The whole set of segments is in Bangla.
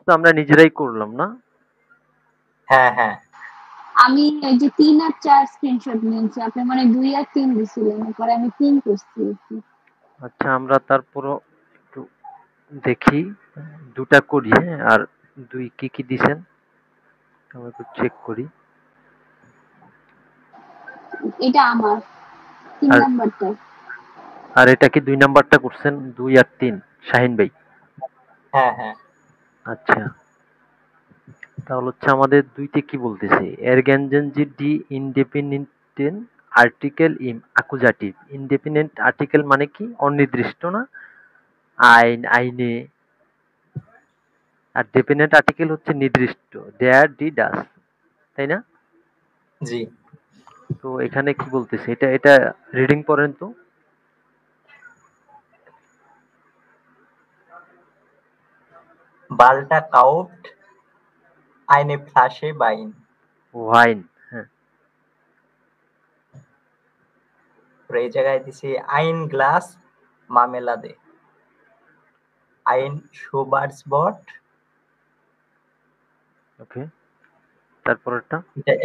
তো আমরা নিজেরাই করলাম না? হ্যাঁ হ্যাঁ আমি এই যে 3 আর 4 স্ক্রিনশট নিয়েছি, আপনি মানে 2 আর 3 দিছিলেন, পরে আমি 3 করছি আর কি। আচ্ছা, আমরা তারপরও একটু দেখি, দুটা করি, হ্যাঁ। আর দুই কি কি দিছেন আমরা একটু চেক করি। এটা আমার 3 আর নাম্বারটা। আর এটা কি 2 নাম্বারটা করছেন? 2 আর 3 শাহিন ভাই? হ্যাঁ হ্যাঁ আচ্ছা, তাহলে হচ্ছে আমাদের দুইতে কি বলতেছে, ergänzen Sie die independenten Artikel im Akkusativ। Independent article মানে কি? অনির্দিষ্ট না? আইন, আইনে। আর ডিপেন্ডেন্ট আর্টিকেল হচ্ছে নির্দিষ্ট, দেয়ার, ডি, ডাস, তাই না? জি। তো এখানে কি বলতেছে, এটা এটা রিডিং পড়েন তো। বালটা কাউট আইনে ফ্লাশে বাইন। ওয়াইন, হ্যাঁ। এই জায়গায় দিছি আইন গ্লাস মামেলাদে, আইন সুবার্সবট। ওকে, তারপরটা?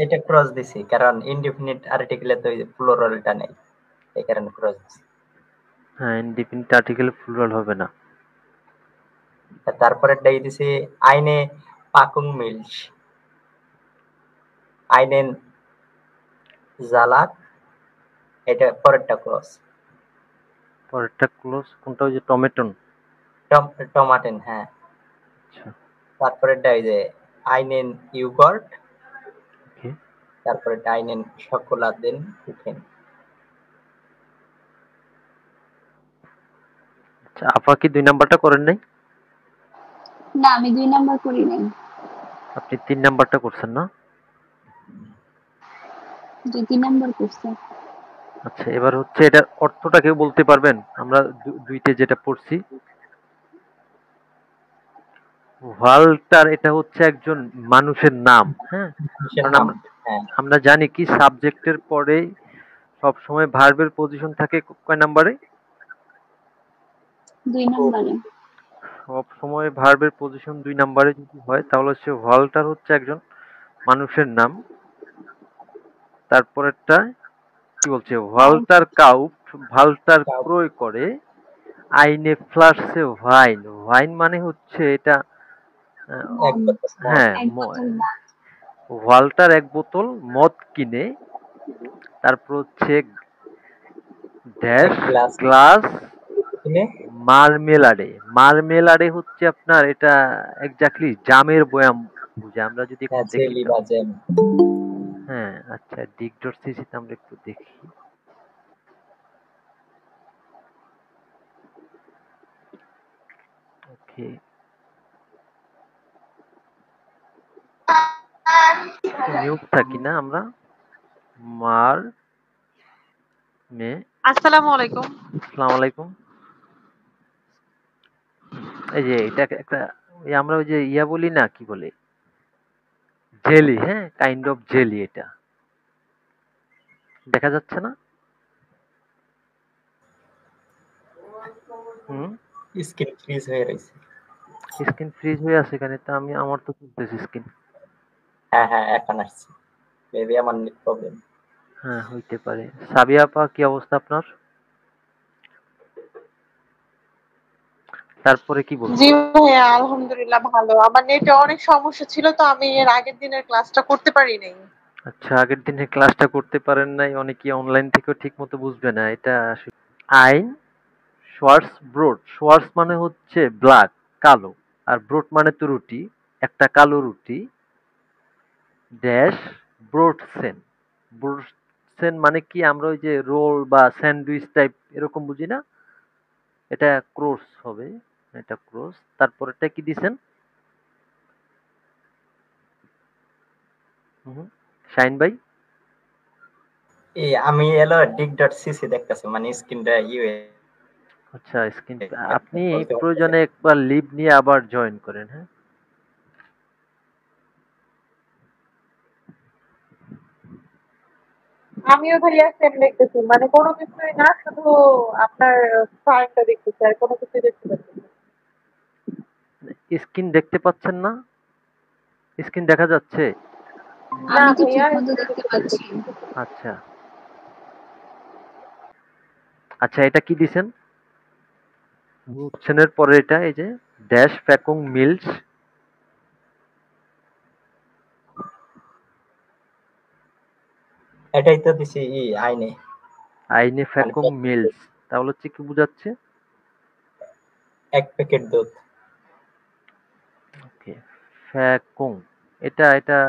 এটা ক্রস দিছি কারণ ইনডিফিনিট আর্টিকেলে তো প্লুরালটা নেই, এই কারণে ক্রস দিছি। হ্যাঁ, ইনডিপেন্ডেন্ট আর্টিকেল প্লুরাল হবে না। তারপরে ডাই দিছি আইনে পাকুং মিলস, আইনেন জালাক, এটা পরেরটা ক্রস। পরেরটা ক্লোজ কোনটা? ওই যে টমেটন? টমাটেন, হ্যাঁ। আচ্ছা, তারপরে ডাই যে আইনেন ইউগর্ট, ওকে। তারপরে আইনেন সকলাদেন কুখেন। আচ্ছা, আপা কি 2 নাম্বারটা করেন নাই? না, আমি 2 নাম্বার করি নাই। আপনি 3 নাম্বারটা করছেন না? যে 3 নাম্বার করছে। আচ্ছা, এবার হচ্ছে এটার অর্থটা কেউ বলতে পারবেন? আমরা দুইতে যেটা পড়ছি, ওয়াল্টার এটা হচ্ছে একজন মানুষের নাম, হ্যাঁ। কিসের কারণ নাম? আমরা হ্যাঁ, আমরা জানি কি সাবজেক্টের পরে সবসময় ভার্বের পজিশন থাকে কয় নাম্বারে? 2 নাম্বারে। সব সময় ভার্বের পজিশন 2 নাম্বারে যদি হয় তাহলে হচ্ছে ওয়াল্টার হচ্ছে একজন মানুষের নাম। তারপরেরটা কি বলছে? ওয়াল্টার কাউফ, ভাল্টার ক্রয় করে, আইনে ফ্লাশে ওয়াইন। ওয়াইন মানে হচ্ছে এটা এক মদ, বোতল মদ। হ্যাঁ, এক বোতল মদ। ওয়াল্টার এক বোতল মদ কিনে, তারপর হচ্ছে এক ড্যাশ গ্লাস গ্লাস কিনে। মারমেলাডে। মারমেলাডে হচ্ছে আপনার এটা এক্স্যাক্টলি জামের বয়াম বুঝে। আমরা যদি একটু হ্যাঁ, দেখি জেলি তো। বা জ্যাম। হ্যাঁ, আচ্ছা, ডিক ডট সিসিতে আমরা একটু দেখি। ওকে, একটু মিউট থাকি না আমরা। মার মে, আসসালামু আলাইকুম। আসসালামু আলাইকুম। এই যে এটা একটা, ওই আমরা ওই যে ইয়া বলি না, কি বলে, জেলি, হ্যাঁ, কাইন্ড অফ জেলি এটা। দেখা যাচ্ছে না? হুম। স্কিন ফ্রিজ হয়ে রয়েছে। স্ক্রিন ফ্রিজ হয়ে আছে এখানে, তো আমি আমার তো চলতেছে স্ক্রিন। হ্যাঁ হ্যাঁ, এখন আসছে। মেবি আমার নেট প্রবলেম। হ্যাঁ, হইতে পারে। সাবিয়া আপা, কি অবস্থা আপনার? তারপরে কি জি বলছে? ভাইয়া, আলহামদুলিল্লাহ ভালো। আমার নেটে অনেক সমস্যা ছিল, তো আমি এর আগের দিনের ক্লাসটা করতে পারি নাই। আচ্ছা, আগের দিনে ক্লাসটা করতে পারেন নাই, অনেকে অনলাইন থেকেও ঠিক মতো বুঝবে না এটা আসলে। আইন শোয়ার্স ব্রোড। শোয়ার্স মানে হচ্ছে ব্ল্যাক, কালো। আর ব্রোড মানে তো রুটি, একটা কালো রুটি। ড্যাশ ব্রোডসেন। ব্রোডসেন মানে কি? আমরা ওই যে রোল বা স্যান্ডউইচ টাইপ এরকম বুঝি না? এটা ক্রোস হবে, এটা ক্রোস। তারপরেরটা কি দিছেন? হুম, শাইন ভাই? আমি এলো ডিক ডট সিসি দেখতেছি, মানে স্ক্রিনটা আচ্ছা, স্ক্রিন। আপনি বলতে পারতেছে। প্রয়োজনে একবার লিভ নিয়ে আবার জয়েন করেন, হ্যাঁ। আমিও ভাইয়া সেম দেখতেছি, মানে কোনো কিছুই না, শুধু আপনার ফাইলটা দেখতেছি, আর কোনো কিছুই দেখতে পাচ্ছি না। স্ক্রিন দেখতে পাচ্ছেন না? স্ক্রিন দেখা যাচ্ছে? না আমি তো ভাইয়া, ঠিক মতো দেখতে পাচ্ছি। আচ্ছা আচ্ছা, এটা কি দিছেন? বুঝছেনের পরে এটা এই যে ড্যাশ ফ্যাকুং মিলস, এটাই তো দিছি আইনে, আইনে মানে ফ্যাকুং মিলস, তাহলে হচ্ছে কি বোঝাচ্ছে? 1 প্যাকেট দুধ। ওকে, ফ্যাকুং, এটা এটা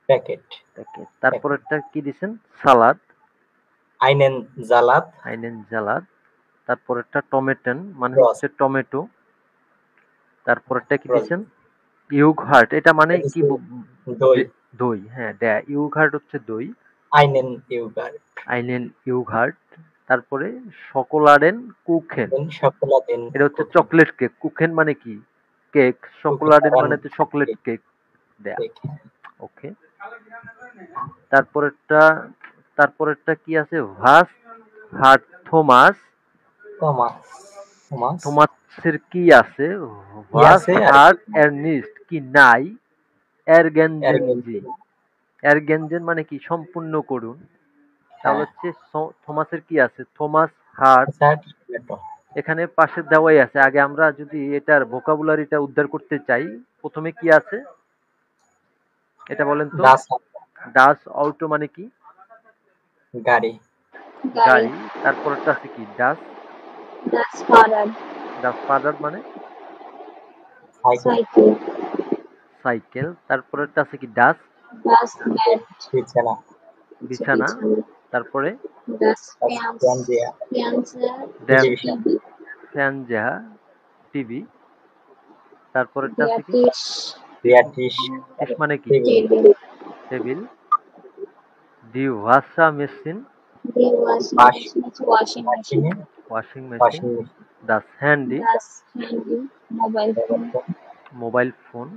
প্যাকেট এটাকে তারপরেরটা কি দিছেন? সালাদ, আইনেন জালাত আইনেন জালাদ। তারপরেরটা টমেটেন মানে রস হচ্ছে টমেটো। তারপরেরটা কি রস দিছেন? ইউঘার্ট, এটা মানে এটা কি দিছি দই দই, হ্যাঁ ইউঘার্ট হচ্ছে দই। আইনেন ইউগার্ট আইনেন ইউঘার্ট। তারপরে সকলারেন কুখেন, দেন সকলা দেন এটা হচ্ছে কুকেন চকলেট কেক। কুখেন মানে কি? কেক। কুকেন সকলারেন রান মানে তো চকলেট কেক দেয়া। কেক ওকে, তারপরেরটা তারপরেরটা কি আছে? ভাস হার্ট থমাস, টমাস টমাস থমাসের কি আছে? কি ভাস আছে আর হার্ট এর্নিস্ট কি নাই এরগেনজেন এরগেন জি। এরগেনজেন মানে কি? সম্পূর্ণ করুন। তাহলে হ্যাঁ হচ্ছে থমাসের কি আছে? থমাস হার্ট, স্যার টমেটো এখানে পাশে দেওয়াই আছে। আগে আমরা যদি এটার ভোকাবুলারিটা উদ্ধার করতে চাই, প্রথমে কি আছে এটা বলেন তো? দাস ডাস অটো মানে কি? গাড়ি গাড়ি। গাড়ি। তারপরটা আছে কি? ডাস, ডাস ফাদার। ডাস ফাদার মানে সাইকেল সাইকেল। সাইকেল। তারপরটা আছে কি? ডাস ডাস ব্যাট। বিছানা বিছানা। তারপরে ডাস দাস ফ্যান্স। ফ্যানজিয়া ফ্যান্সার। ড্যাম টেলিভিশন টিভি। ফ্যান যাহা টিভি। তারপরেরটা আছে কি? ডিয়াটিস। রিয়াটিস টিস মানে কি? Table table. টেবিল। ডি ওয়াশা মেশিন, দি ওয়াশিং বাস মেশিন, ওয়াশিং মেশিন। মাশিনে ওয়াশিং মেশিন। ওয়াশিং মেশিন ডাস হ্যান্ডি, ডাস হ্যান্ডি, মোবাইল ফোন। Mobile phone.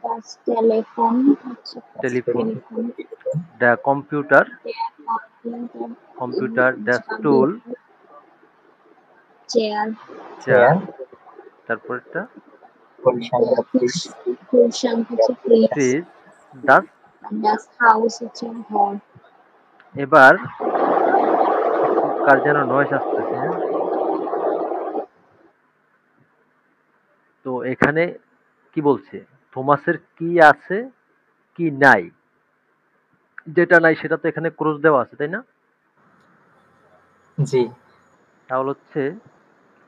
ডাস টেলিফোন হচ্ছে telephone. Telephone. The computer, computer. Computer. The স্টুল, chair. Chair. Chair তারপরেরটা পরিসংখ্যা ফ্রিজ কুশন হচ্ছে ফ্রিজ। ফ্রিজ। ডাস। ডাস হাউস হচ্ছে ঘর। এবার একটু কার যেন নয়েজ আসতেছে, হ্যাঁ? তো এখানে কি বলছে? থমাসের কি আছে কি নাই, যেটা নাই সেটা তো এখানে ক্রস দেওয়া আছে, তাই না? জি তাহলে হচ্ছে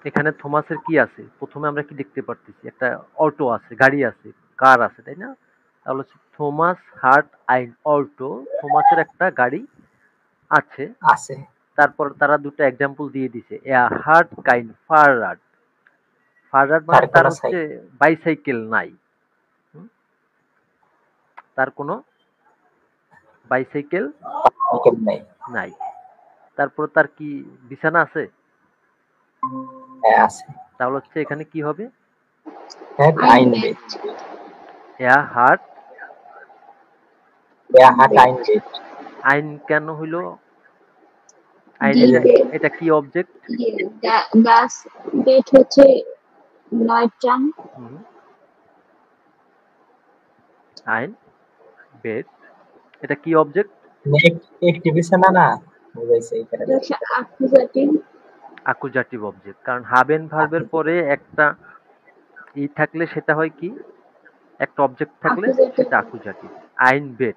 এখানে থমাসের কি আছে? প্রথমে আমরা কি দেখতে পারতেছি? একটা অটো আছে, গাড়ি আছে, কার আছে, তাই না? তাহলে হচ্ছে থমাস হার্ট আইন অল্টো, থমাসের একটা গাড়ি আছে। আছে তারপর তারা দুটো এক্সাম্পল দিয়ে দিছে, এ হার্ট কাইন ফাররাড। ফাররাড মানে তার তার কোনো হচ্ছে বাইসাইকেল নাই। হুম? তার কোনো বাইসাইকেল সাইকেল নেই নাই। তারপর তার কি বিছানা আছে? হ্যাঁ আছে তাহলে হচ্ছে এখানে কি হবে? হ্যাঁ আইন আইন বেড। বেড এ হার্ট হাট আইন বেড আইন কেন হইলো? আইন এই যে এটা, ডিবে। এটা কি অবজেক্ট? ডাস বেড হচ্ছে নয়টান। হুম, আইন বেড, এটা কি অবজেক্ট? একটি বিছানা না বুঝাইছে এই কারণে আকুজাটিভ। অ্যাকুজাটিভ অবজেক্ট, কারণ হাবেন ভার্বের পরে একটা ই থাকলে সেটা হয় কি? একটা অবজেক্ট থাকলে আকুজাটিভ। সেটা অ্যাকুজাটিভ। আইন বেড।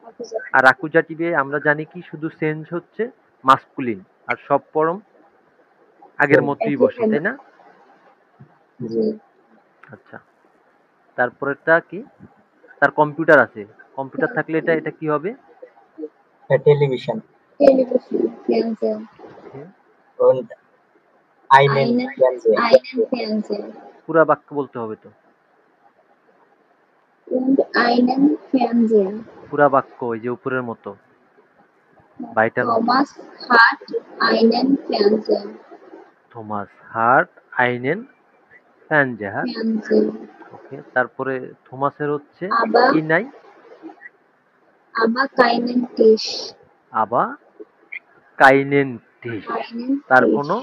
আর অ্যাকুজাটিভে আমরা জানি কি শুধু চেঞ্জ হচ্ছে মাস্কুলিন, আর সব পরম আগের মতোই একই বসে, থাকবে। তাই না? জি। আচ্ছা, তারপরেরটা কি? তার কম্পিউটার আছে, কম্পিউটার থাকলে এটা এটা কি হবে? Television television. ফ্যান্সার। und einen Einen, Fernseher einen Fernseher. পুরা বাক্য বলতে হবে তো। Und einen Fernseher. পুরা বাক্য ওই যে উপরের মতো, বাইটার মতো। Thomas hat einen Fernseher. Thomas হার্ট আইনেন ফ্যানজাহা। Fernseher. ওকে, তারপরে থমাসের হচ্ছে Aber, কি নাই? aber keinen Tisch. আবা কাইনেন টিস, Keinen তার Tisch. কোনো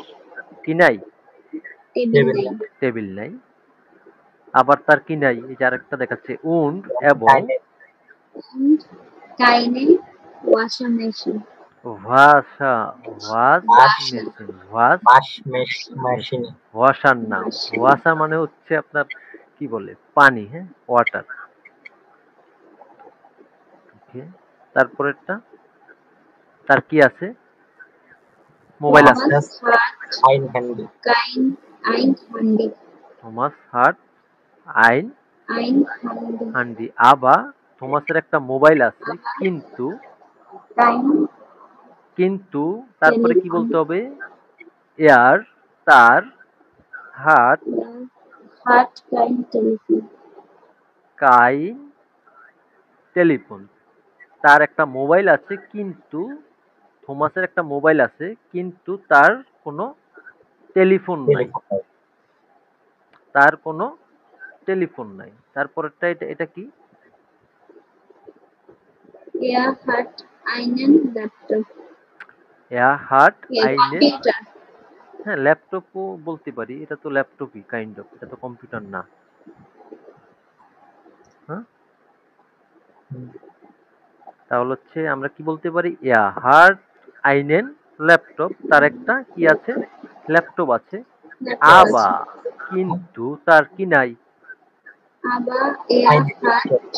কি নাই? Table টেবিল নেই। টেবিল নাই। আবার তার কি নাই, এই যে আরেকটা দেখাচ্ছে উন্ড এবং and keine Wassermaschine. ভাষা, ওয়াজ মাস Wasser, মেশিন, ওয়াজ মাস মেশিন, মেশিন। ওয়াসার না, Wasser. ওয়াসার মানে হচ্ছে আপনার কি বলে পানি, হ্যাঁ, ওয়াটার। ওকে, তারপরেরটা তার কি আছে, মোবাইল আছে। Thomas hat আইন handy. ein Handy. Thomas heart আইন Ein Handy. হান্ডি, আবা থমাসের একটা মোবাইল আছে Aber কিন্তু, kein কিন্তু তারপরে কি Telefon. বলতে হবে, এয়ার তার, হার্ট Er hat kein Telefon. কাইন টেলিফোন, তার একটা মোবাইল আছে কিন্তু, থমাসের একটা মোবাইল আছে কিন্তু তার কোনো টেলিফোন নাই, টেলিফোন। তার কোনো টেলিফোন নাই। তারপরেরটা এটা এটা কি, Er hat einen Laptop. Heart A আইনেন, computer. হ্যাঁ ল্যাপটপও বলতে পারি, এটা তো ল্যাপটপই কাইন্ড অফ, এটা তো কম্পিউটার না। হ্যাঁ, তাহলে হচ্ছে আমরা কি বলতে পারি, হার্ট আইনেন ল্যাপটপ, তার একটা কি আছে, ল্যাপটপ আছে। Laptop. আবা কিন্তু তার কি নাই, Aber আইন hat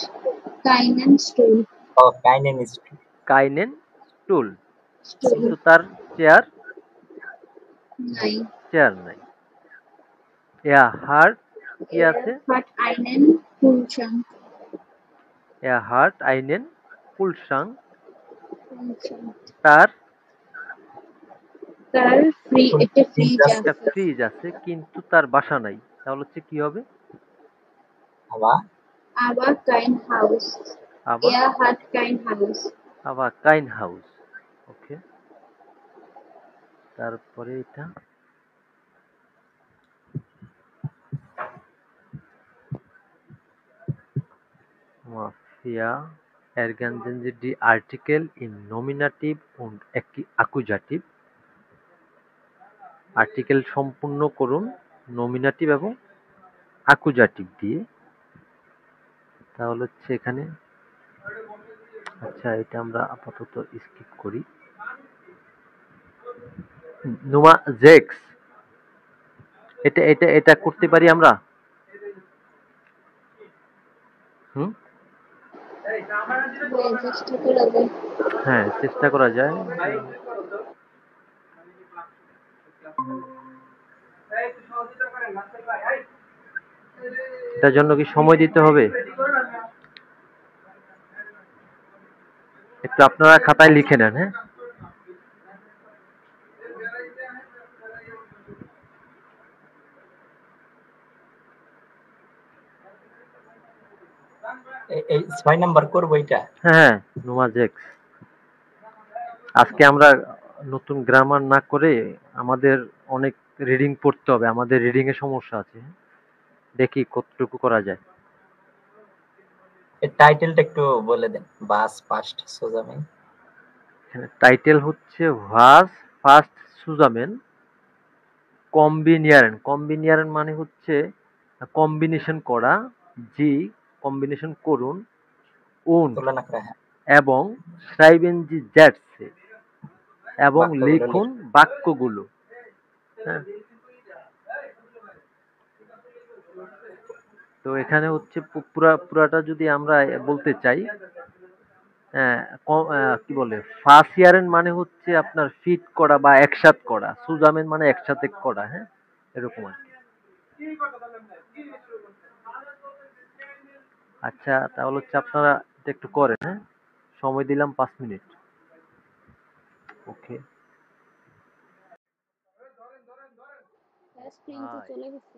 keinen Stuhl. ও কাইনেন স্ট্রি। কাইনেন টুল, কিন্তু Stuhl. তার চেয়ার, Nein. চেয়ার নাই। হার্ট কি আছে, Er hat einen Kühlschrank. হার্ট আইনেন কুলসাং, Kühlschrank. তার তার একটা ফ্রিজ একটা আছে। ফ্রিজ আছে কিন্তু তার বাসা নাই, তাহলে হচ্ছে কি হবে, আবার Aber kein Haus. আবার Er hat kein Haus. আবার কাইন হাউস। ওকে, তারপরে এটা Mafia ergänzen Sie die Artikel in Nominativ und Akkusativ। Article সম্পূর্ণ করুন নমিনাটিভ এবং আকুজাটিভ দিয়ে। তাহলে হচ্ছে এখানে, আচ্ছা এটা আমরা আপাতত স্কিপ করি। নোমা জেক্স, এটা এটা এটা করতে পারি আমরা। হুম, চেষ্টা করা যায়। হ্যাঁ চেষ্টা করা যায়। এটার জন্য কি সময় দিতে হবে, একটু আপনারা খাতায় লিখে নেন। হ্যাঁ, এই 6 নাম্বার করবো এটা। হ্যাঁ নোমা জেক্স। আজকে আমরা নতুন গ্রামার না করে আমাদের অনেক রিডিং পড়তে হবে, আমাদের রিডিং এ সমস্যা আছে, দেখি কতটুকু করা যায়। এর টাইটেলটা একটু বলে দেন। বাস ফার্স্ট সোজামে। টাইটেল হচ্ছে ভাস ফার্স্ট সুজামেন কম্বিনিয়ারেন। কম্বিনিয়ারেন মানে হচ্ছে কম্বিনেশন করা, জি কম্বিনেশন করুন, উন্ড তুলনা করা, হ্যাঁ। এবং schreiben Sie Sätze এবং বাক্যগুলো লিখুন বাক্যগুলো। হ্যাঁ, তো এখানে হচ্ছে পুরাটা যদি আমরা বলতে চাই, কি বলে, ফাসিয়ারেন মানে হচ্ছে আপনার ফিট করা বা একসাথ করা, সুজামেন মানে একসাথে করা, হ্যাঁ এরকম আর কি। আচ্ছা তাহলে হচ্ছে আপনারা এটা একটু করেন, হ্যাঁ সময় দিলাম 5 মিনিট। ওকে, স্ক্রিন তো হাই। চলে গেছে।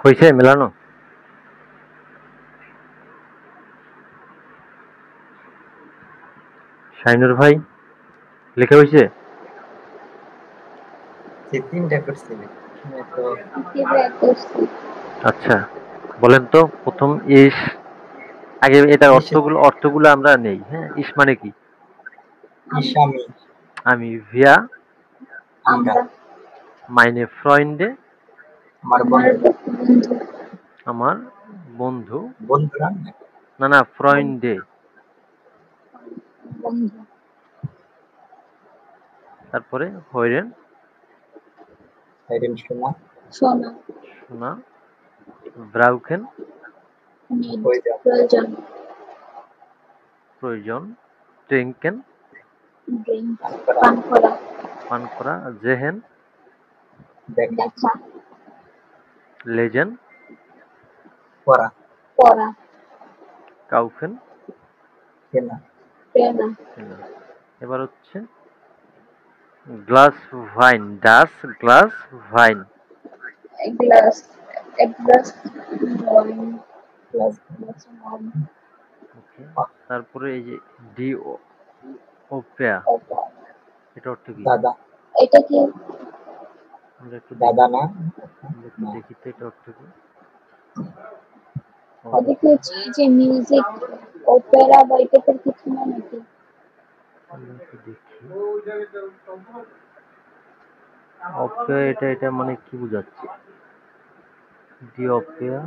হয়েছে মেলানো? শাইনুর ভাই লেখা হয়েছে? যে 3টা করছিলেন তো আচ্ছা, বলেন তো প্রথম ইস, আগে এটার নিষেধ অর্থগুলো আমরা নেই। হ্যাঁ, ইস মানে কি? ইসামি আমি, ভিয়া, আমরা মাইনে ফ্রয়েন্ডে, আমার বন্ধু আমার বন্ধু, বন্ধুরা না না ফ্রয়েন্ডে, বন্ধু তারপরে হইরেন হাইরেন শোনা শোনা শোনা, ব্রাউকেন নিড হয়ে যাও প্রয়োজন প্রয়োজন, ট্রিঙ্কেন ড্রিঙ্ক পান করা পান করা পান করা, জেহেন দেখা দেখা লেজেন, পড়া পড়া কাউফেন কেনা প্রেরণা কেনা। এবার হচ্ছে গ্লাস ভাইন, ডাস গ্লাস ভাইন, গ্লাস এক গ্লাস ওয়াইন ক্লাস গ্লাস ওয়াইন ওকে। তারপরে এই যে ডি ওপেয়া, এটা অর্থ কি? দাদা এটা কি আমরা একটু দাদা দেখি, না আমরা একটু না দেখি তো এটা অর্থ কি। ওদিকে হচ্ছে এই যে মিউজিক অপেরা বা এই টাইপের কিছু না নাকি আমরা একটু দেখি অপেয়া, এটা মানে কি বোঝাচ্ছে? ডি অপেয়া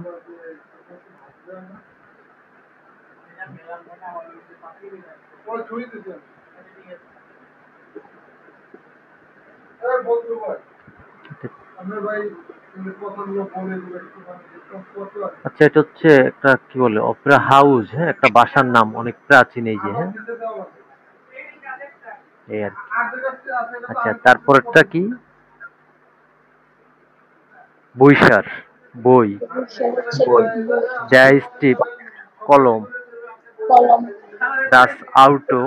আচ্ছা, এটা হচ্ছে একটা কি বলে অপেরা হাউস, হ্যাঁ, একটা বাসার নাম, অনেক প্রাচীন এই যে, হ্যাঁ, এই আর কি। আচ্ছা, তারপরেরটা কি? বইসার, বই। বৈশাখ হচ্ছে বই, বই, ডাইস্টিপ, কলম। কলম, ডাস আউটো,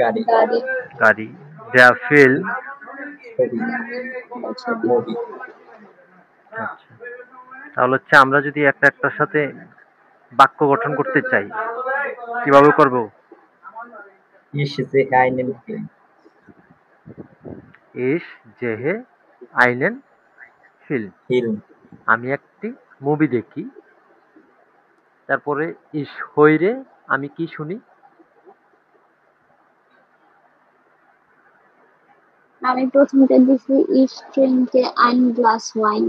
গাড়ি, গাড়ি, গাড়ি। ডা ফিল্ম। ছবি, বা ছবি। মুভি। আচ্ছা, তাহলে হচ্ছে আমরা যদি একটা একটার সাথে বাক্য গঠন করতে চাই, কিভাবে করব? Ich sehe einen Film. ইস জেহে আইনেন ফিল্ম। Film. আমি একটি মুভি দেখি। তারপরে ইস হইরে আমি কি শুনি? আমি প্রথমটা দিছি ich trinke ein Glas Wein.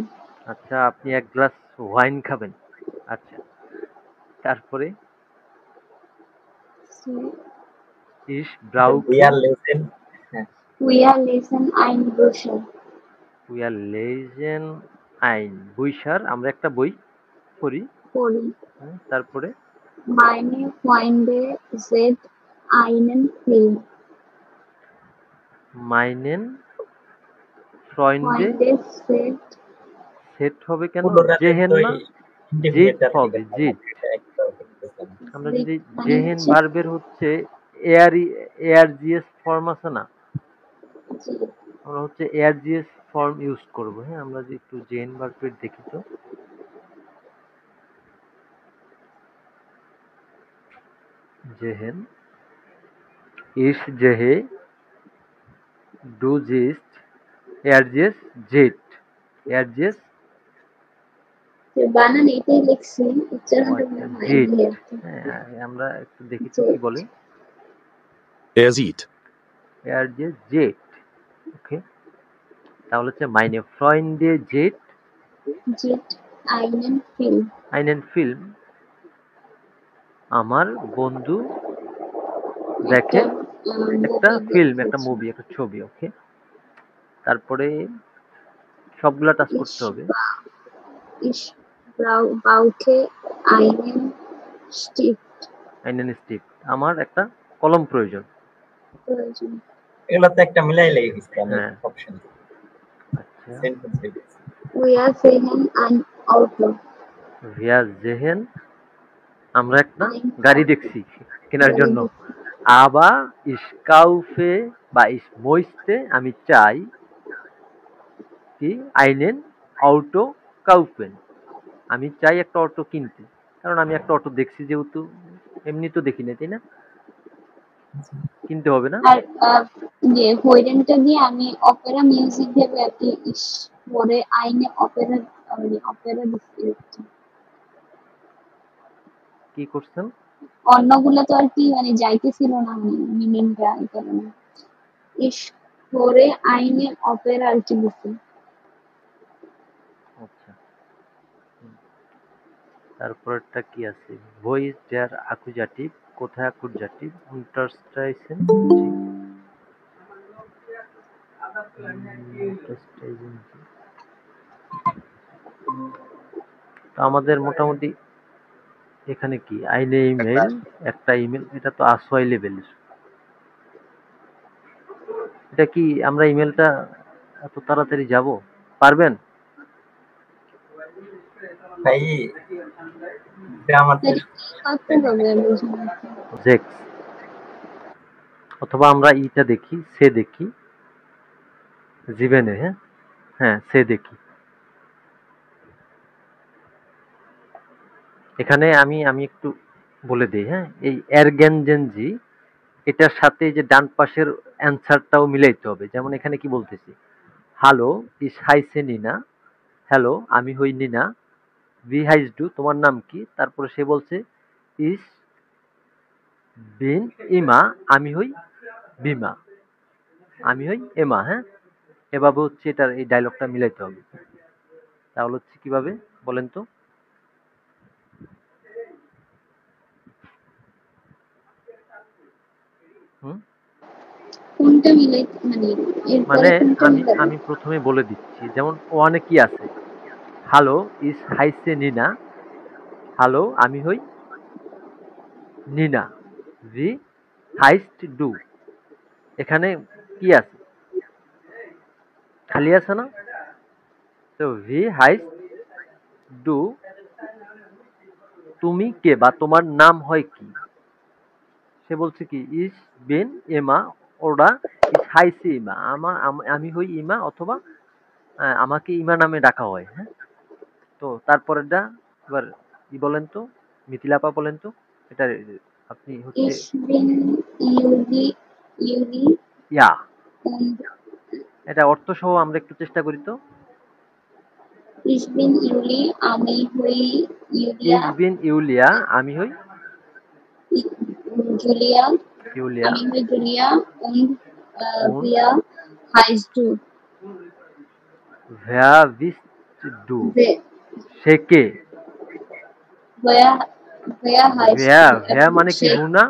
আচ্ছা, আপনি এক গ্লাস ওয়াইন খাবেন। আচ্ছা, তারপরে So, ইস ব্রাউকে Wir lesen. হ্যাঁ, wir lesen ein Bücher. উইয়ার লেজেন আইন বইসার, আমরা একটা বই পড়ি। পড়ি। তারপরে Meine Freunde sehen einen Film. মাইনেন ফ্রয়েন্ডে Freunde sehen set হবে কেন? plural এর জেহেন তো না, জিট indefinite হবে, article হয় না, জিট। এটা একটা বলতেছেন। আমরা sehen যদি মানে জেহেন হচ্ছে ভার্বের হচ্ছে এয়ার, এয়ার জিএস ফর্ম আছে না, জি, আমরা হচ্ছে এয়ার জিএস ফর্ম ইউজ করব। হ্যাঁ, আমরা যদি একটু জেহেন ভার্বের দেখি তো জেহেন ইস জেহে ডু জিস্ট এয়ার জিএস জেট এয়ার জিএস যে বানান এটাই লিখছি, উচ্চারণটা মনে হয় জিট। দিয়ে আর কি। হ্যাঁ, আমরা একটু দেখি তো কি Jet. বলে। Er sieht. এয়ার জিএস জেট। ওকে, তাহলে হচ্ছে মাইনে ফ্রয়েন্ডে জেট Sieht einen Film. আইনেন ফিল্ম। আমার বন্ধু দেখে একটা মুভি ফিল্ম, একটা দেখতেছে। মুভি, একটা ছবি। ওকে, তারপরে সবগুলা টাচ করতে Ich, হবে। ich brauche einen Stift. আইনেন স্টিপ, আমার একটা কলম প্রয়োজন। প্রয়োজন। এগুলো তো একটা মিলাই লেগে গেছে, আমি হ্যাঁ, অপশন আচ্ছা। সেন্টেন্স হয়ে গেছে। Wir sehen ein Auto. ভিয়া জেহেন, আমরা একটা Ein গাড়ি Auto. দেখছি কেনার গাড়ি জন্য। দেখছি। আবা ইস কাউফে বা ইস মইস্তে, আমি চাই কি আইনেন অটো কাউফেন, আমি চাই একটা অটো কিনতে, কারণ আমি একটা অটো দেখছি যেহেতু, এমনি তো দেখি না, তাই না? কিনতে হবে না? আর যে হইরেনটা দিয়ে আমি অপেরা মিউজিক ভেবে আর কি ইস পরে আইনে অপেরা মানে অপেরা দিচ্ছি একটু। কি করছেন? অন্যগুলো তো আর কি মানে যাইতেছিল না মিনিংটা, এই কারণে ইস পরে আইনে অপেরা আর কি দিচ্ছি। আচ্ছা, তারপরটা কি আছে? ভয়েস দেয়ার আকুজাটিভ, কোথায় আকুজাটিভ? unterstreichen জি, unterstreichen জি। তো আমাদের মোটামুটি এখানে কি আইনে ইমেল, একটা ইমেল, এটা তো আসওয়াই লেভেলের। এটা কি আমরা ইমেলটা এত তাড়াতাড়ি যাব পারবেন? ভাই গ্রামার করতে হবে বুঝুন। জেক্স, অথবা আমরা ইটা দেখি, সে দেখি, জীবনে। হ্যাঁ, হ্যাঁ, সে দেখি। এখানে আমি আমি একটু বলে দিই। হ্যাঁ, এই এরগেনজেনজি, এটার সাথে যে ডান পাশের অ্যান্সারটাও মিলাইতে হবে। যেমন এখানে কি বলতেছি, হ্যালো ইস হাইসে নিনা, হ্যালো আমি হই নিনা, ভি হাইস ডু তোমার নাম কি? তারপরে সে বলছে ইস বিন ইমা, আমি হই বিমা, আমি হই এমা। হ্যাঁ, এভাবে হচ্ছে এটার এই ডায়লগটা মিলাইতে হবে। তাহলে হচ্ছে কিভাবে বলেন তো? হুম কোনটা মিলাই মানে মানে এরপরে কোনটা আমি মিলাবো? আমি প্রথমে বলে দিচ্ছি, যেমন ওয়ানে কি আছে? হ্যালো ইজ হাইসে নিনা। হ্যালো আমি হই নিনা। V highest do. এখানে কি আছে? খালি আছে না? তো ভি হাইস্ট ডু। তুমি কে বা তোমার নাম হয় কি? সে বলছে কি ইস বিন এমা ওরা ইস হাইসি ইমা। আমি হই ইমা, অথবা আমাকে ইমা নামে ডাকা হয়। হ্যাঁ, তো তারপরেরটা এবার বলেন তো, মিথিলাপা বলেন তো, এটা আপনি হচ্ছে Ich bin Juli ইয়া, und এটা অর্থ সহ আমরা একটু চেষ্টা করি তো। ich bin Juli, আমি হই ইউলিয়া, ইস বিন ইউলিয়া, আমি হই জুলিয়া, ইউলিয়া। আমি হই জুলিয়া und উন wir heißt du. ভ্যা বিস্ট ডু। Wer, সে কে? wer, wer heißt ভ্যা du? ভ্যা মানে কি সে হু না?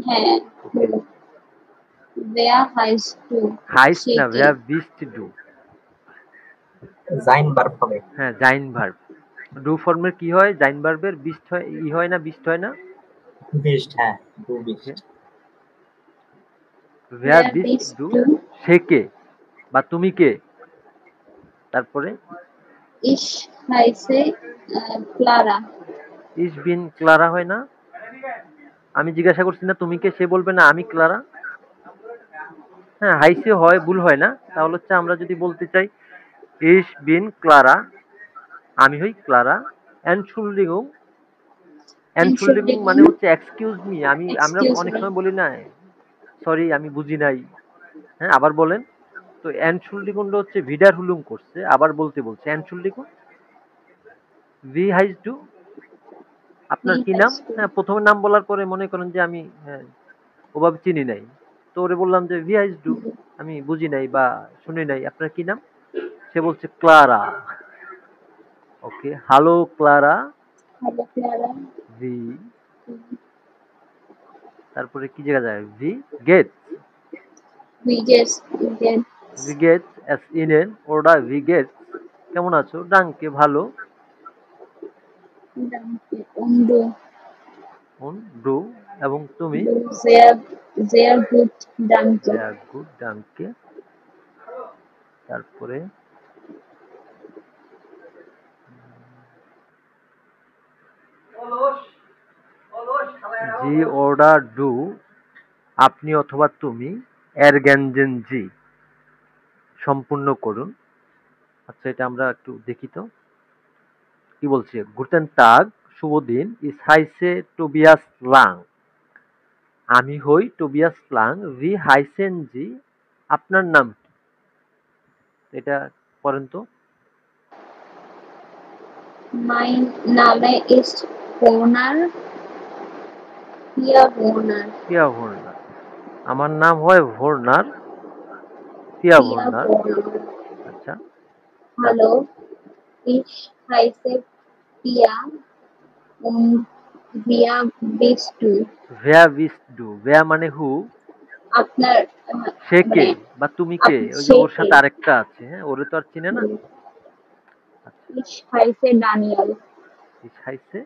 হ্যাঁ, ওকে, wer heißt du? হাইস্ট সে না, কে? ভ্যা বিস্ট ডু। জাইন ভার্ব হবে। হ্যাঁ, জাইন ভার্ব। ডু ফর্মের কি হয়? জাইন ভার্বের বিস্ট হয়, ই হয় না, বিস্ট হয় না? বিস্ট, হ্যাঁ, ডু ওকে, বিস্ট। ভ্যা Wer বিস্ট bist ডু। du? সে কে বা তুমি কে? তারপরে Ich heiße Clara. ইস বিন ক্লারা হয় না? আমি জিজ্ঞাসা করছি না তুমি কে, সে বলবে না আমি ক্লারা। হ্যাঁ, হাইসে হয়, ভুল হয় না। তাহলে হচ্ছে আমরা যদি বলতে চাই ইস বিন ক্লারা, আমি হই ক্লারা। এনশুল্ডিগুং। এনশুল্ডিগুং মানে Entschuldigung, হচ্ছে এক্সকিউজ মি। আমরা excuse অনেক me. সময় বলি না সরি আমি বুঝি নাই। হ্যাঁ, আবার বলেন। তো এনশুল্ডিগুং হচ্ছে ভিডার হুলুম করছে, আবার বলতে বলছে এনশুল্ডিগুং। ভি হাইস ডু। আপনার Wie কি নাম? heißt du? হ্যাঁ, প্রথমে নাম বলার পরে মনে করেন যে আমি ওভাবে চিনি নাই, তো ওরে বললাম যে ভি হাইস ডু, আমি বুঝি নাই বা শুনি নাই, আপনার কি নাম? সে বলছে Clara. Okay, hello Clara. Hallo Clara. ভি, তারপরে কি জায়গা যায়? ভি গেট। Wie geht's dir? ভি গেট এস ইনেন ওরা ভি গেট। কেমন আছো? ডাঙ্কে ভালো। Danke. Und du? উন ডু, এবং তুমি? Du sehr, sehr gut. Danke. ভেয়া গুড ডাঙ্কে। তারপরে জি অর্ডার ডু, আপনি অথবা তুমি। এর গ্যাঞ্জেন জি, সম্পূর্ণ করুন। আচ্ছা, এটা আমরা একটু দেখি তো কি বলছে। গুটেন তাগ, শুভ দিন। ইস হাইসে টোবিয়াস লাং, আমি হই টোবিয়াস লাং। ভি হাইসেন জি, আপনার নাম কি? এটা পড়েন তো। Mein Name ist Honor. Pia Honor. পিয়া ভর্নার। আমার নাম হয় ভর্নার, পিয়া Pia ভর্নার। Honor. আচ্ছা, তারপর Hallo. Ich heiße Pia und wer bist du? ভেয়া বিস ডু। ভেয়া মানে হু, আপনার সে কে মানে বা তুমি কে? ওই যে সে ওর কে? সাথে আরেকটা আছে, হ্যাঁ, ওরে তো আর চিনে না। আচ্ছা, Ich heiße Daniel. ইস হাইসে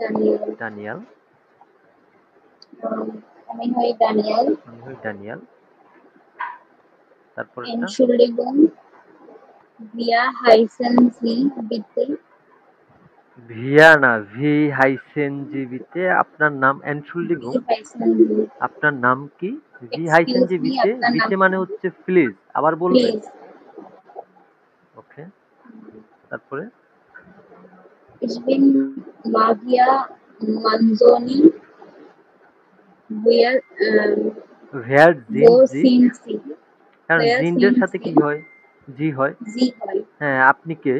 Daniel. ডানিয়াল, আমি হই Daniel. আমি হই ড্যানিয়াল। তারপরেরটা Entschuldigung, wir heißen Sie bitte. ভিয়া না, ভি হাইসেন জিবিতে আপনার নাম। এনশুল্ডিগুং, Wie heißen Sie? আপনার নাম কি? ভি হাইসেন Excuse me, জিবিতে, আপনার নাম বিতে মানে হচ্ছে প্লিজ, আবার বলবেন। প্লিজ। ওকে, তারপরে Ich bin Magia Manzoni. Wir, where জিন wo জি, sind Sie? কারণ Wer জিনদের sind সাথে কি Sie? হয়? জি হয়। Sie হয়। হ্যাঁ, আপনি কে?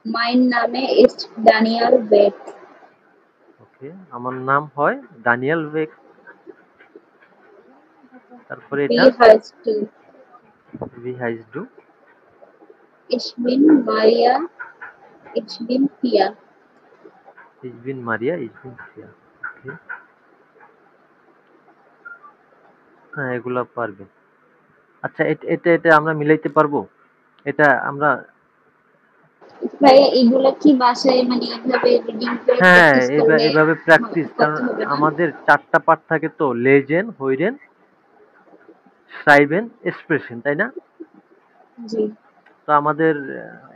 Mein Name ist Daniel Beck. ওকে, আমার নাম হয় ডানিয়েল ওয়েক। তারপরে এটা Wie heißt du? ভি হাইস ডু। Ich bin Maria. Ich bin Pia. ইস বিন মারিয়া, ইস বিন ফিয়া। ওকে, হ্যাঁ এগুলা পারবেন। আচ্ছা, এটা এটা আমরা মিলাইতে পারবো? এটা আমরা, ভাইয়া এগুলা কি বাসায় মানে এইভাবে রিডিং করে হ্যাঁ প্র্যাকটিস করলে এভাবে প্র্যাকটিস, কারণ করতে হবে না? আমাদের 4টা পার্ট থাকে তো, লেজেন, হইরেন, শ্রাইবেন, এক্সপ্রেশন, তাই না? জি। তো আমাদের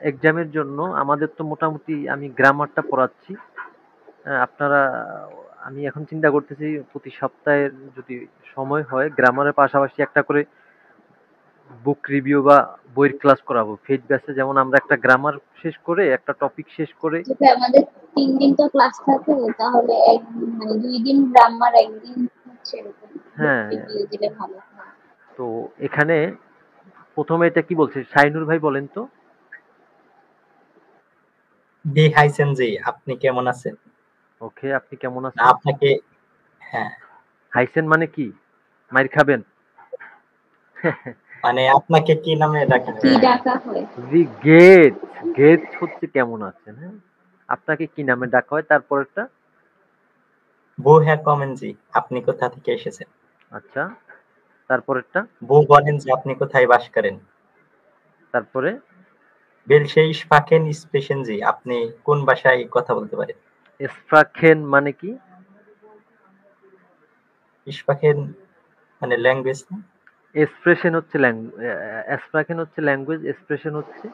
এক্সামের জন্য আমাদের তো মোটামুটি আমি গ্রামারটা পড়াচ্ছি। আপনারা, আমি এখন চিন্তা করতেছি প্রতি সপ্তাহের যদি সময় হয় গ্রামারের পাশাপাশি একটা করে বুক রিভিউ বা বইয়ের ক্লাস করাবো ফেড ব্যাচে, যেমন আমরা একটা গ্রামার শেষ করে একটা টপিক শেষ করে। যদি আমাদের 3 দিন তো ক্লাস থাকে তাহলে মানে 2 দিন গ্রামার, 1 দিন হচ্ছে এরকম বুক হ্যাঁ, রিভিউ দিলে ভালো হয়। তো এখানে প্রথমে এটা কি বলছে শাইনুর ভাই, বলেন তো। জি হাইসেন জি, আপনি কেমন আছেন? ওকে, আপনি কেমন না, আছেন? আপনাকে হ্যাঁ, হাইসেন মানে কি, মাইর খাবেন? মানে আপনাকে কি নামে ডাকা কি হয়? হ্যাঁ, ডাকা হয়? জি গেট, গেট হচ্ছে কেমন আছেন, হ্যাঁ। আপনাকে কি নামে ডাকা হয়, তারপরেরটা? বু হ্যাঁ কমেন জি, আপনি কোথা থেকে এসেছেন? আচ্ছা, তারপরেরটা? বু বলেন যে আপনি কোথায় বাস করেন? তারপরে? বেলশেই স্পাকেন স্পেশন জি, আপনি কোন ভাষায় কথা বলতে পারেন? স্প্রাখেন মানে কি? স্পাকেন মানে ল্যাঙ্গুয়েজ না? এক্সপ্রেশন হচ্ছে স্প্রাখেন হচ্ছে ল্যাঙ্গুয়েজ, এক্সপ্রেশন হচ্ছে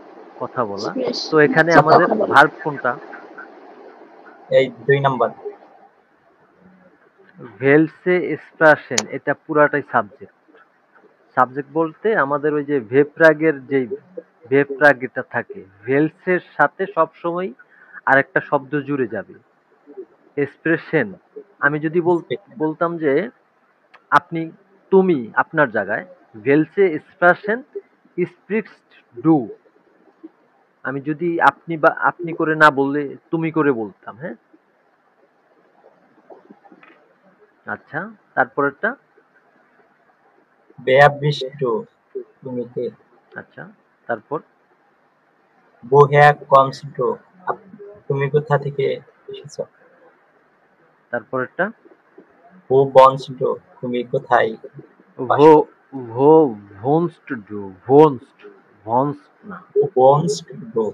কথা বলা। তো এক্সপ্রেশন এখানে হচ্ছে আমাদের কথা বলা। ভার্ব কোনটা? এই 2 নাম্বার। ভেলসে এক্সপ্রেশন, এটা পুরাটাই সাবজেক্ট। সাবজেক্ট বলতে আমাদের ওই যে ভেপ্রাগের যেই ভেপ্রাগ এটা থাকে, ভেলসের সাথে সবসময় আরেকটা শব্দ জুড়ে যাবে। এক্সপ্রেশন, আমি যদি বলতাম যে আপনি, তুমি আপনার জায়গায়, ভেলসে এক্সপ্রেশন স্প্রিক্স ডু, আমি যদি আপনি বা আপনি করে না বললে তুমি করে বলতাম, হ্যাঁ। আচ্ছা, তারপরেরটা? বেয়া বিষ্টু তুমি কে? আচ্ছা, তারপর? বু হ্যাঁ কমস টু, তুমি কোথা থেকে এসেছো? তারপরেরটা? হু বন্স টু, তুমি কোথায় বাস ভো, করো? ভো, ভোনস্ট ডু, ভোনস্ট, ভনস্ট না। হু বন্স টু।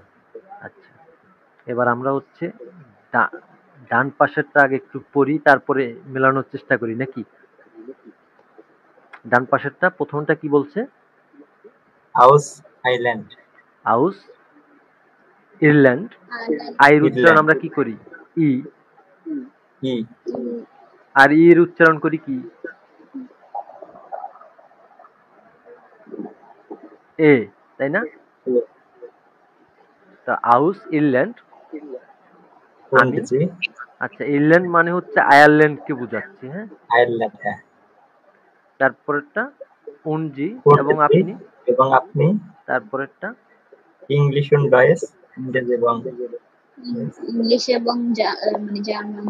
আচ্ছা, এবার আমরা হচ্ছে ডান পাশেরটা আগে একটু পড়ি, তারপরে মেলানোর চেষ্টা করি নাকি? ডান পাশেরটা প্রথমটা কি বলছে? House island. আউস ইরল্যান্ড। আয়ারল্যান্ড। আইয়ের উচ্চারণ ইরল্যান্ড। আমরা কি করি? ই। ই। আর ই এর উচ্চারণ করি কি? এ, তাই না? তা আউস ইরল্যান্ড। আমি, কোনটি? আচ্ছা, ইরল্যান্ড মানে হচ্ছে আয়ারল্যান্ডকে বোঝাচ্ছি, হ্যাঁ। আয়ারল্যান্ড হ্যাঁ। তারপরেরটা? উনজি এবং কোনটি? আপনি। এবং আপনি? তারপরেরটা? ইংলিশ und ডয়েস, ইংরেজি এবং ইংলিশ এবং মানে জার্মান।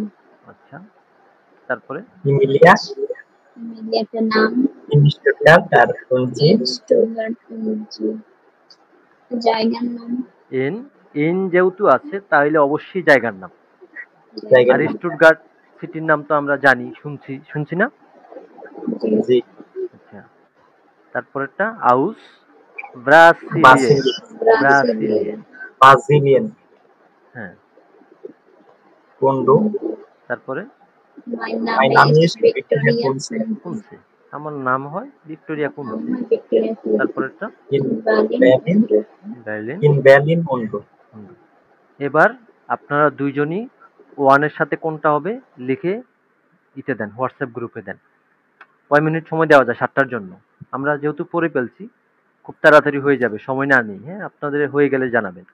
আচ্ছা, তারপরে? ইমিলিয়া, মিলিয়ে একটা নাম। ইনস্টুটগার্ট আর উনজি ইনস্টুগার্ট, জায়গার নাম। ইন, ইন যেহেতু আছে তাহলে অবশ্যই জায়গার নাম। জায়গার আর নাম। স্টুটগার্ট সিটির নাম তো আমরা জানি, শুনছি শুনছি না? জি। জি। আচ্ছা, তারপরেরটা? আউস ব্রাসিলিয়ে, ব্রাজিলিয়ান। ব্রাজিলিয়ান। ব্রাসিলিয়েন, ব্রাজিলিয়ান। হ্যাঁ। কোন্ডো। তারপরে? মাই মাই নাম নাম ইজ ইজ ভিক্টোরিয়া ভিক্টোরিয়া কুনসে। কুন্তি। কুনসে, আমার নাম হয় ভিক্টোরিয়া নাম কুনসে। হয় ভিক্টোরিয়া কুন্তি। তারপরেরটা? ইন বার্লিন বার্লিন, উন্ডো। বার্লিন। ইন বার্লিন উন্ডো। এবার আপনারা দুইজনই ওয়ানের সাথে কোনটা হবে লিখে ইতে দেন, হোয়াটসঅ্যাপ গ্রুপে দেন। কয় মিনিট সময় দেওয়া যায় 7টার জন্য? আমরা যেহেতু পড়ে ফেলছি, খুব তাড়াতাড়ি হয়ে যাবে, সময় না নেই, হ্যাঁ। আপনাদের হয়ে গেলে জানাবেন।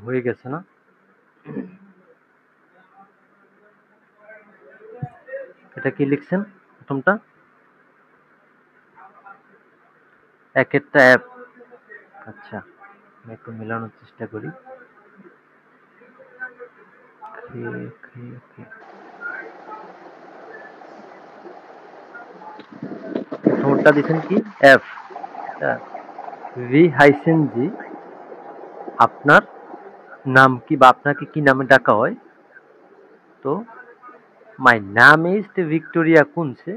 হয়ে গেছে না? এটা কি লিখছেন প্রথমটা? একটা অ্যাপ। আচ্ছা, আমি একটু মেলানোর চেষ্টা করি। প্রথমটা দিছেন কি এফ, ভি হাইসেন জি, আপনার নাম কি বা আপনাকে কি নামে ডাকা হয়? তো মাই নাম ইজ ভিক্টোরিয়া কুনসে,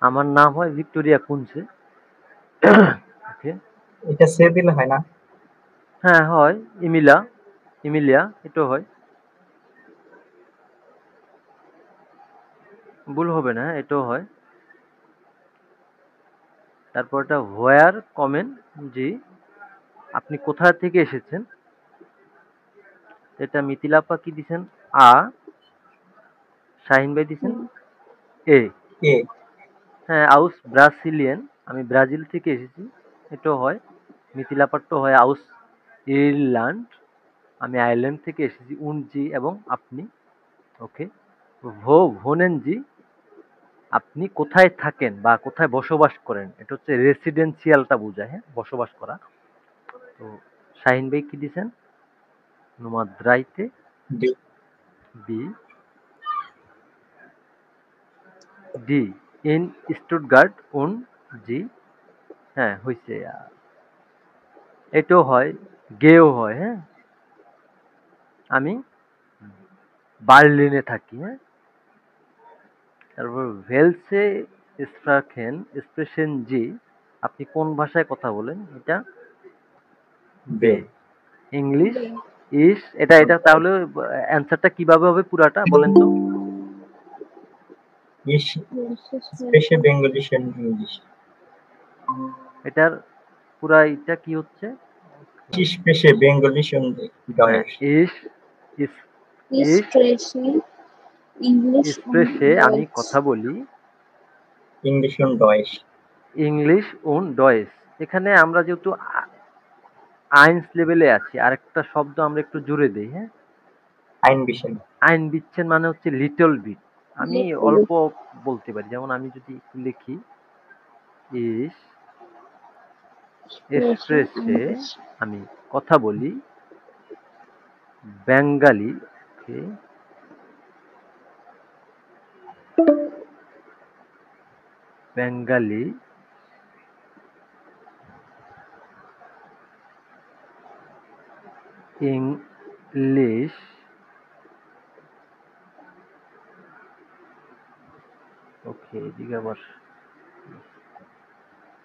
আমার নাম হয় ভিক্টোরিয়া কুনসে। ওকে, এটা সে দিলে হয় না? হ্যাঁ হয়। ইমিলা, ইমিলিয়া, এটাও হয়। ভুল হবে না, এটাও হয়। তারপরটা হোয়ার কমেন জি, আপনি কোথা থেকে এসেছেন? এটা মিথিলাপা কি দিছেন আ, শাহিন ভাই দিছেন এ। কে? হ্যাঁ, আউস ব্রাসিলিয়ান, আমি ব্রাজিল থেকে এসেছি, এটাও হয়। মিথিলাপাট্টো হয় আউস ইরল্যান্ড, আমি আয়ারল্যান্ড থেকে এসেছি। উনজি এবং আপনি। ওকে, ভোনেনজি, আপনি কোথায় থাকেন বা কোথায় বসবাস করেন? এটা হচ্ছে রেসিডেন্সিয়ালটা বোঝায়, হ্যাঁ, বসবাস করা। তো শাহিন ভাই কি দিছেন? নোমাদ্রাইতে ডি। বি ডি ইন স্টুটগার্ট উন জি, হ্যাঁ হয়েছে। এটাও হয়, গেও হয়। হ্যাঁ, আমি বার্লিনে থাকি। হ্যাঁ, তারপর ভেলসে স্প্রাখেন স্প্রেশন জি, আপনি কোন ভাষায় কথা বলেন? এটা বে। বে। ইংলিশ ইস, এটা এটা তাহলে অ্যান্সারটা কিভাবে হবে পুরাটা বলেন তো? ইস স্পেশাল বেঙ্গলিশন ইংলিশ। এটার পুরা এটা কি হচ্ছে? স্পেশাল বেঙ্গলিশন হ্যাঁ, ডয়েশ। ইস ইস ইস Spreche English und স্প্রেশে আমি Deutsch. কথা বলি ইংলিশ und ডয়েশ। ইংলিশ উন ডয়েস। এখানে আমরা যেহেতু আইনস লেভেলে আছি, আরেকটা শব্দ আমরা একটু জুড়ে দিই। হ্যাঁ, আইন বিষয়। আইন বিচ্ছেন মানে হচ্ছে লিটল বিট। আমি Little অল্প বলতে পারি, যেমন আমি যদি একটু লিখি ইস Spreche এক্সপ্রেসে, English. আমি কথা বলি বেঙ্গালি। ওকে, বেঙ্গালি ইংলিশ ওকে, এদিকে আবার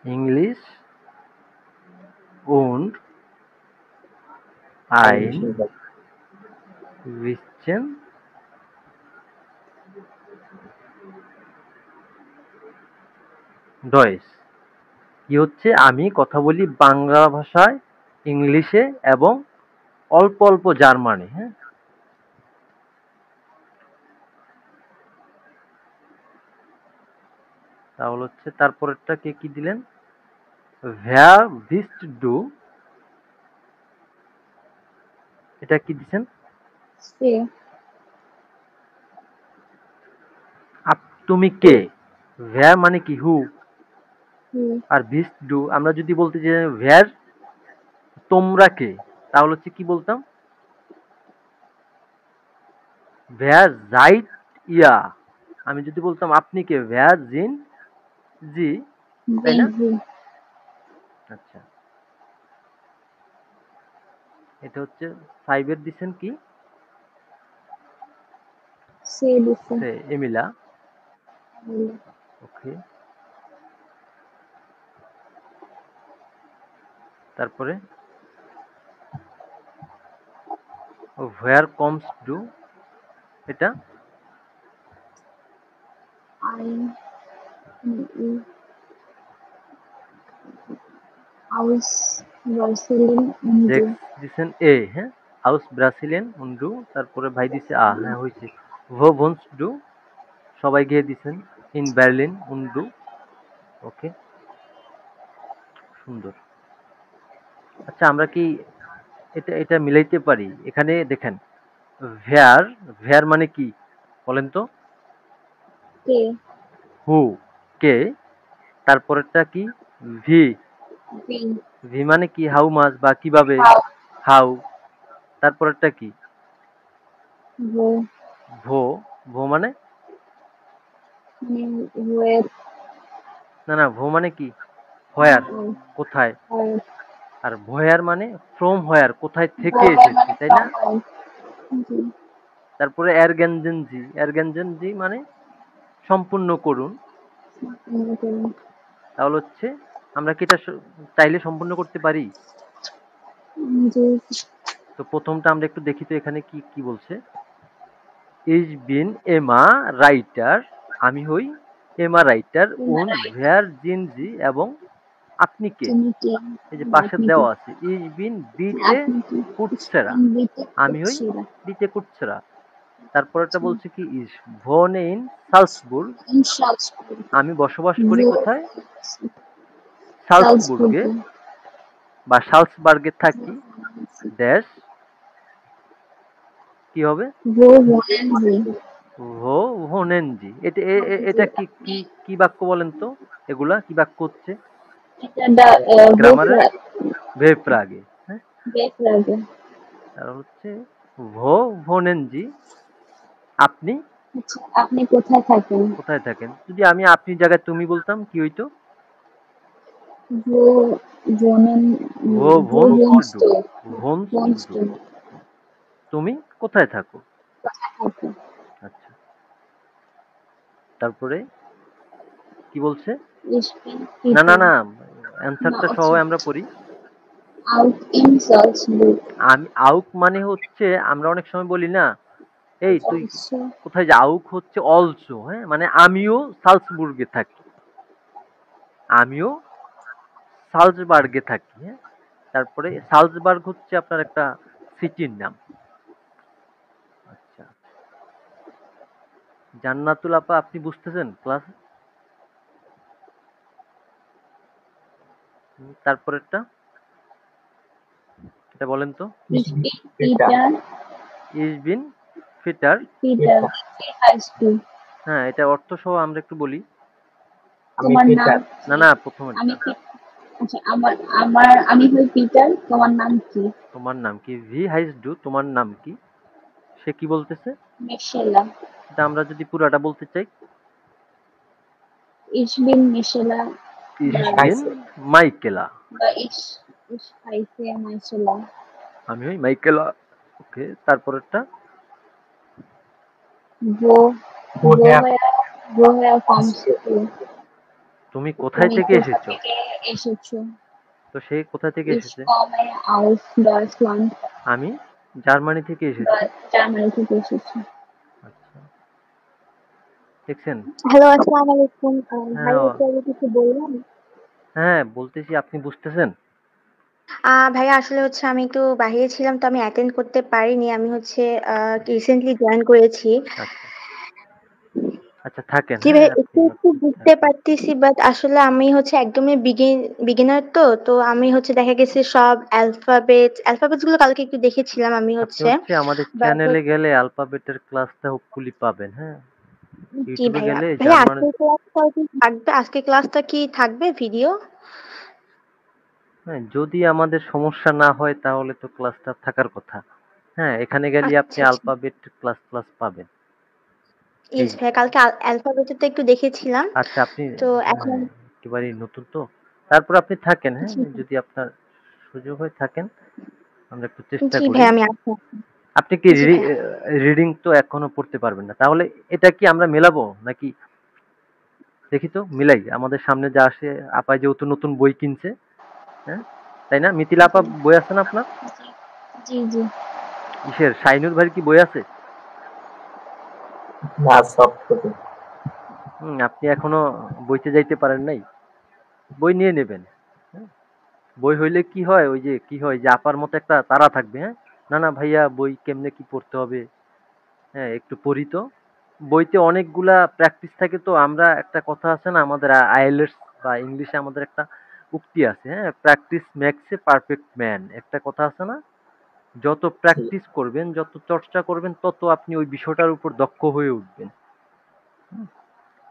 ইংলিশ und আইন ein বিষয়। bisschen Deutsch। কি হচ্ছে? আমি কথা বলি বাংলা ভাষায়, ইংলিশে এবং অল্প অল্প জার্মানি। হ্যাঁ, তাহলে হচ্ছে তারপরেরটা কে কি দিলেন? ভ্যার ভিস্ট ডু, এটা কি দিছেন? See, তুমি কে? ভ্যার মানে কি হু, who, আর ভিস্ট ডু আমরা যদি বলতে যে ভ্যার তোমরা কে, তাহলে হচ্ছে কি বলতাম? ভ্যার জাইট ইয়া। আমি যদি বলতাম আপনি কে, ভ্যার জিন জি, তাই না? sind Sie. আচ্ছা, এটা হচ্ছে ফাইভের দিছেন কি? See diese. সে এমিলা। ওকে, তারপরে where comes to, এটা Ein aus Brasilien und ডেক্স দিছেন এ। হ্যাঁ, হাউস ব্রাসিলিয়ান উন্ডু, তারপরে ভাই দিছে আ। হ্যাঁ হয়েছে। ভো ভন্স ডু, সবাই গিয়ে দিছেন ইন বার্লিন উন্ডু। ওকে, সুন্দর। আচ্ছা, আমরা কি এটা এটা মিলাইতে পারি। এখানে দেখেন ভেয়ার, ভেয়ার মানে কি বলেন তো? কে, হু, কে, তারপরেরটা কি? ভি, ভি, ভি মানে কি? হাউ মাচ বা কিভাবে, হাউ, হাউ, তারপরেরটা কি? ভো, ভো, ভো মানে মানে ওয়ের, না না ভো মানে কি? হোয়ার, আর কোথায়? আর আর ভয়ার মানে ফ্রম হোয়ার, কোথায় থেকে ভো এসেছি, মানে তাই না? ফ্রম ওয়ের। জি, তারপরে এরগেনজেনজি, এরগেনজেনজি মানে সম্পূর্ণ করুন। মনে করুন। তাহলে হচ্ছে আমরা কি এটা চাইলে সম্পূর্ণ করতে পারি? জি, তো প্রথমটা আমরা একটু দেখি তো এখানে কি কি বলছে। ইজ বিন এমা রাইটার, আমি হই এমা রাইটার উন ভেয়ার জিনজি, এবং আপনি কে? তিনি কে, এই যে পাশে আপনি কে, দেওয়া আছে ইজ বিন বিতে আপনি কি, কুটসেরা, ইংরেজিতে আমি হই কুচ্ছিরা, বিতে কুটসেরা। তারপরেরটা বলছে কি ইজ ভোনে ইন সালসবুর্গ, ইন সালজবুর্গ, আমি বসবাস করি ভো, কোথায়? সালসবুর্গে সালজবুর্গে, বা সালসবার্গে থাকি। ড্যাশ কি হবে? ভো ভোনেন জি, ভো ভোনেনজি। এটা জি, এটা কি আপনি কি কি বাক্য বলেন তো? এগুলা কি বাক্য হচ্ছে? এটা দা ভো গ্রামারের ভেপ্রাগে, হ্যাঁ। বেক লাগে। আর হচ্ছে ভো ভোনেনজি, আপনি আচ্ছা, আপনি কোথায় থাকেন? কোথায় থাকেন? যদি আমি আপনি জায়গায় তুমি বলতাম কি হইতো? ভো ভোনেন, ভো ভো ভোনস টু ভোনস ডু, টু, ভোনস টু ভোনস ডু। টু, তুমি কোথায় থাকো? কোথায় থাকেন? আচ্ছা, তারপরে কি বলছে? Ich bin না না Peter. না, না, অ্যান্সারটা সহ আচ্ছা, আমরা পড়ি। out in Salzburg. আমি আউক মানে হচ্ছে আমরা অনেক সময় বলি না, এই তুই Also, কোথায় যা? আউক হচ্ছে অলসো, হ্যাঁ, মানে আমিও সালজবুর্গে থাকি, আমিও সালজবার্গে থাকি, হ্যাঁ। তারপরে সালজবার্গ হচ্ছে আপনার একটা সিটির নাম। আচ্ছা, জান্নাতুল আপা আপনি বুঝতেছেন ক্লাস? তারপরেরটা এটা বলেন তো। ich bin পিটা, Peter. Is bin fitter, Peter, পিটা, wie heißt du? হ্যাঁ, এটা অর্থ সহ আমরা একটু বলি। আমি তোমার নাম পিটার, না কি? না, আমি প্রথমেরটা। আচ্ছা, আমি হই পিটার, তোমার নাম কি? তোমার নাম কি? ভি হাইস ডু, তোমার নাম কি? সে কি বলতেছে? মিশেলা। এটা আমরা যদি পুরাটা বলতে চাই, Ich bin Michela ইস বা বিন খাইছে, মাইকেলা, বা ich heiße Michela. আমি হই মাইকেলা। ওকে, তারপরেরটা Wo, woher woher kommst kommst du? du? তুমি কোথায় তুমি থেকে কোথা এসেছো? থেকে এসেছো? তো সে কোথা থেকে Ich এসেছে? komme aus Deutschland. আমি জার্মানি থেকে এসেছি। জার্মানি থেকে এসেছি। আচ্ছা, দেখছেন? হ্যালো, আসসালামু আলাইকুম। ভাই হ্যাঁ একটু আগে কিছু বললাম। হ্যাঁ, বলতেছি, আপনি বুঝতেছেন? ভাইয়া আসলে হচ্ছে আমি একটু বাহিরে ছিলাম তো আমি অ্যাটেন্ড করতে পারিনি। আমি হচ্ছে রিসেন্টলি জয়েন করেছি। আচ্ছা আচ্ছা, থাকেন, জি হ্যাঁ, ভাইয়া আপনি একটু বুঝতে পারতেছি বাট আসলে আমি হচ্ছে একদমই বিগিনার তো আমি হচ্ছে দেখা গেছে সব অ্যালফাবেটস গুলো কালকে একটু দেখেছিলাম আমি আপনি হচ্ছে। হচ্ছে আমাদের বাট চ্যানেলে গেলে অ্যালফাবেটের ক্লাসটা হোপফুলি পাবেন, হ্যাঁ। জি ইউটিউবে ভাইয়া। গেলে ভাইয়া জার্মান, আজকের ক্লাসটা কি থাকবে ভিডিও? হ্যাঁ, যদি আমাদের সমস্যা না হয় তাহলে তো ক্লাসটা থাকার কথা। হ্যাঁ, এখানে গেলে আপনি আচ্ছা আচ্ছা। অ্যালফাবেট ক্লাস পাবেন। এই ইয়েস ভাইয়া কালকে অ্যালফাবেটটা একটু দেখেছিলাম। আচ্ছা, আপনি তো এখন হ্যাঁ, একেবারেই নতুন তো। তারপর আপনি থাকেন, হ্যাঁ, জি যদি আপনার সুযোগ হয় থাকেন, আমরা একটু চেষ্টা জি করি। ভাইয়া আমি আসবো। আপনি কি জি ভাইয়া। রিডিং তো এখনো পড়তে পারবেন না, তাহলে এটা কি আমরা মেলাবো নাকি? দেখি তো মিলাই, আমাদের সামনে যা আসে। আপা যেহেতু নতুন বই কিনছে, হ্যাঁ, তাই না? মিথিলা আপা বই আছে না আপনার? জি জি। কিসের? শাইনুর ভাইয়ের কি বই আছে? না সব কপি, আপনি এখনো বইতে যাইতে পারেন নাই? বই নিয়ে নেবেন, হ্যাঁ? বই হইলে কি হয়, ওই যে কি হয় যে আপার মতো একটা তাড়া থাকবে, হ্যাঁ। না না ভাইয়া, বই কেমনে কি পড়তে হবে, হ্যাঁ, একটু পড়ি তো। বইতে অনেকগুলা প্র্যাকটিস থাকে, তো আমরা একটা কথা আছে না আমাদের আইএলটিএস বা ইংলিশে আমাদের একটা উক্তি আছে, হ্যাঁ, practice makes a perfect man, একটা কথা আছে না? যত জি প্র্যাকটিস করবেন, যত চর্চা করবেন, তত আপনি ওই বিষয়টার উপর দক্ষ হয়ে উঠবেন। হুম?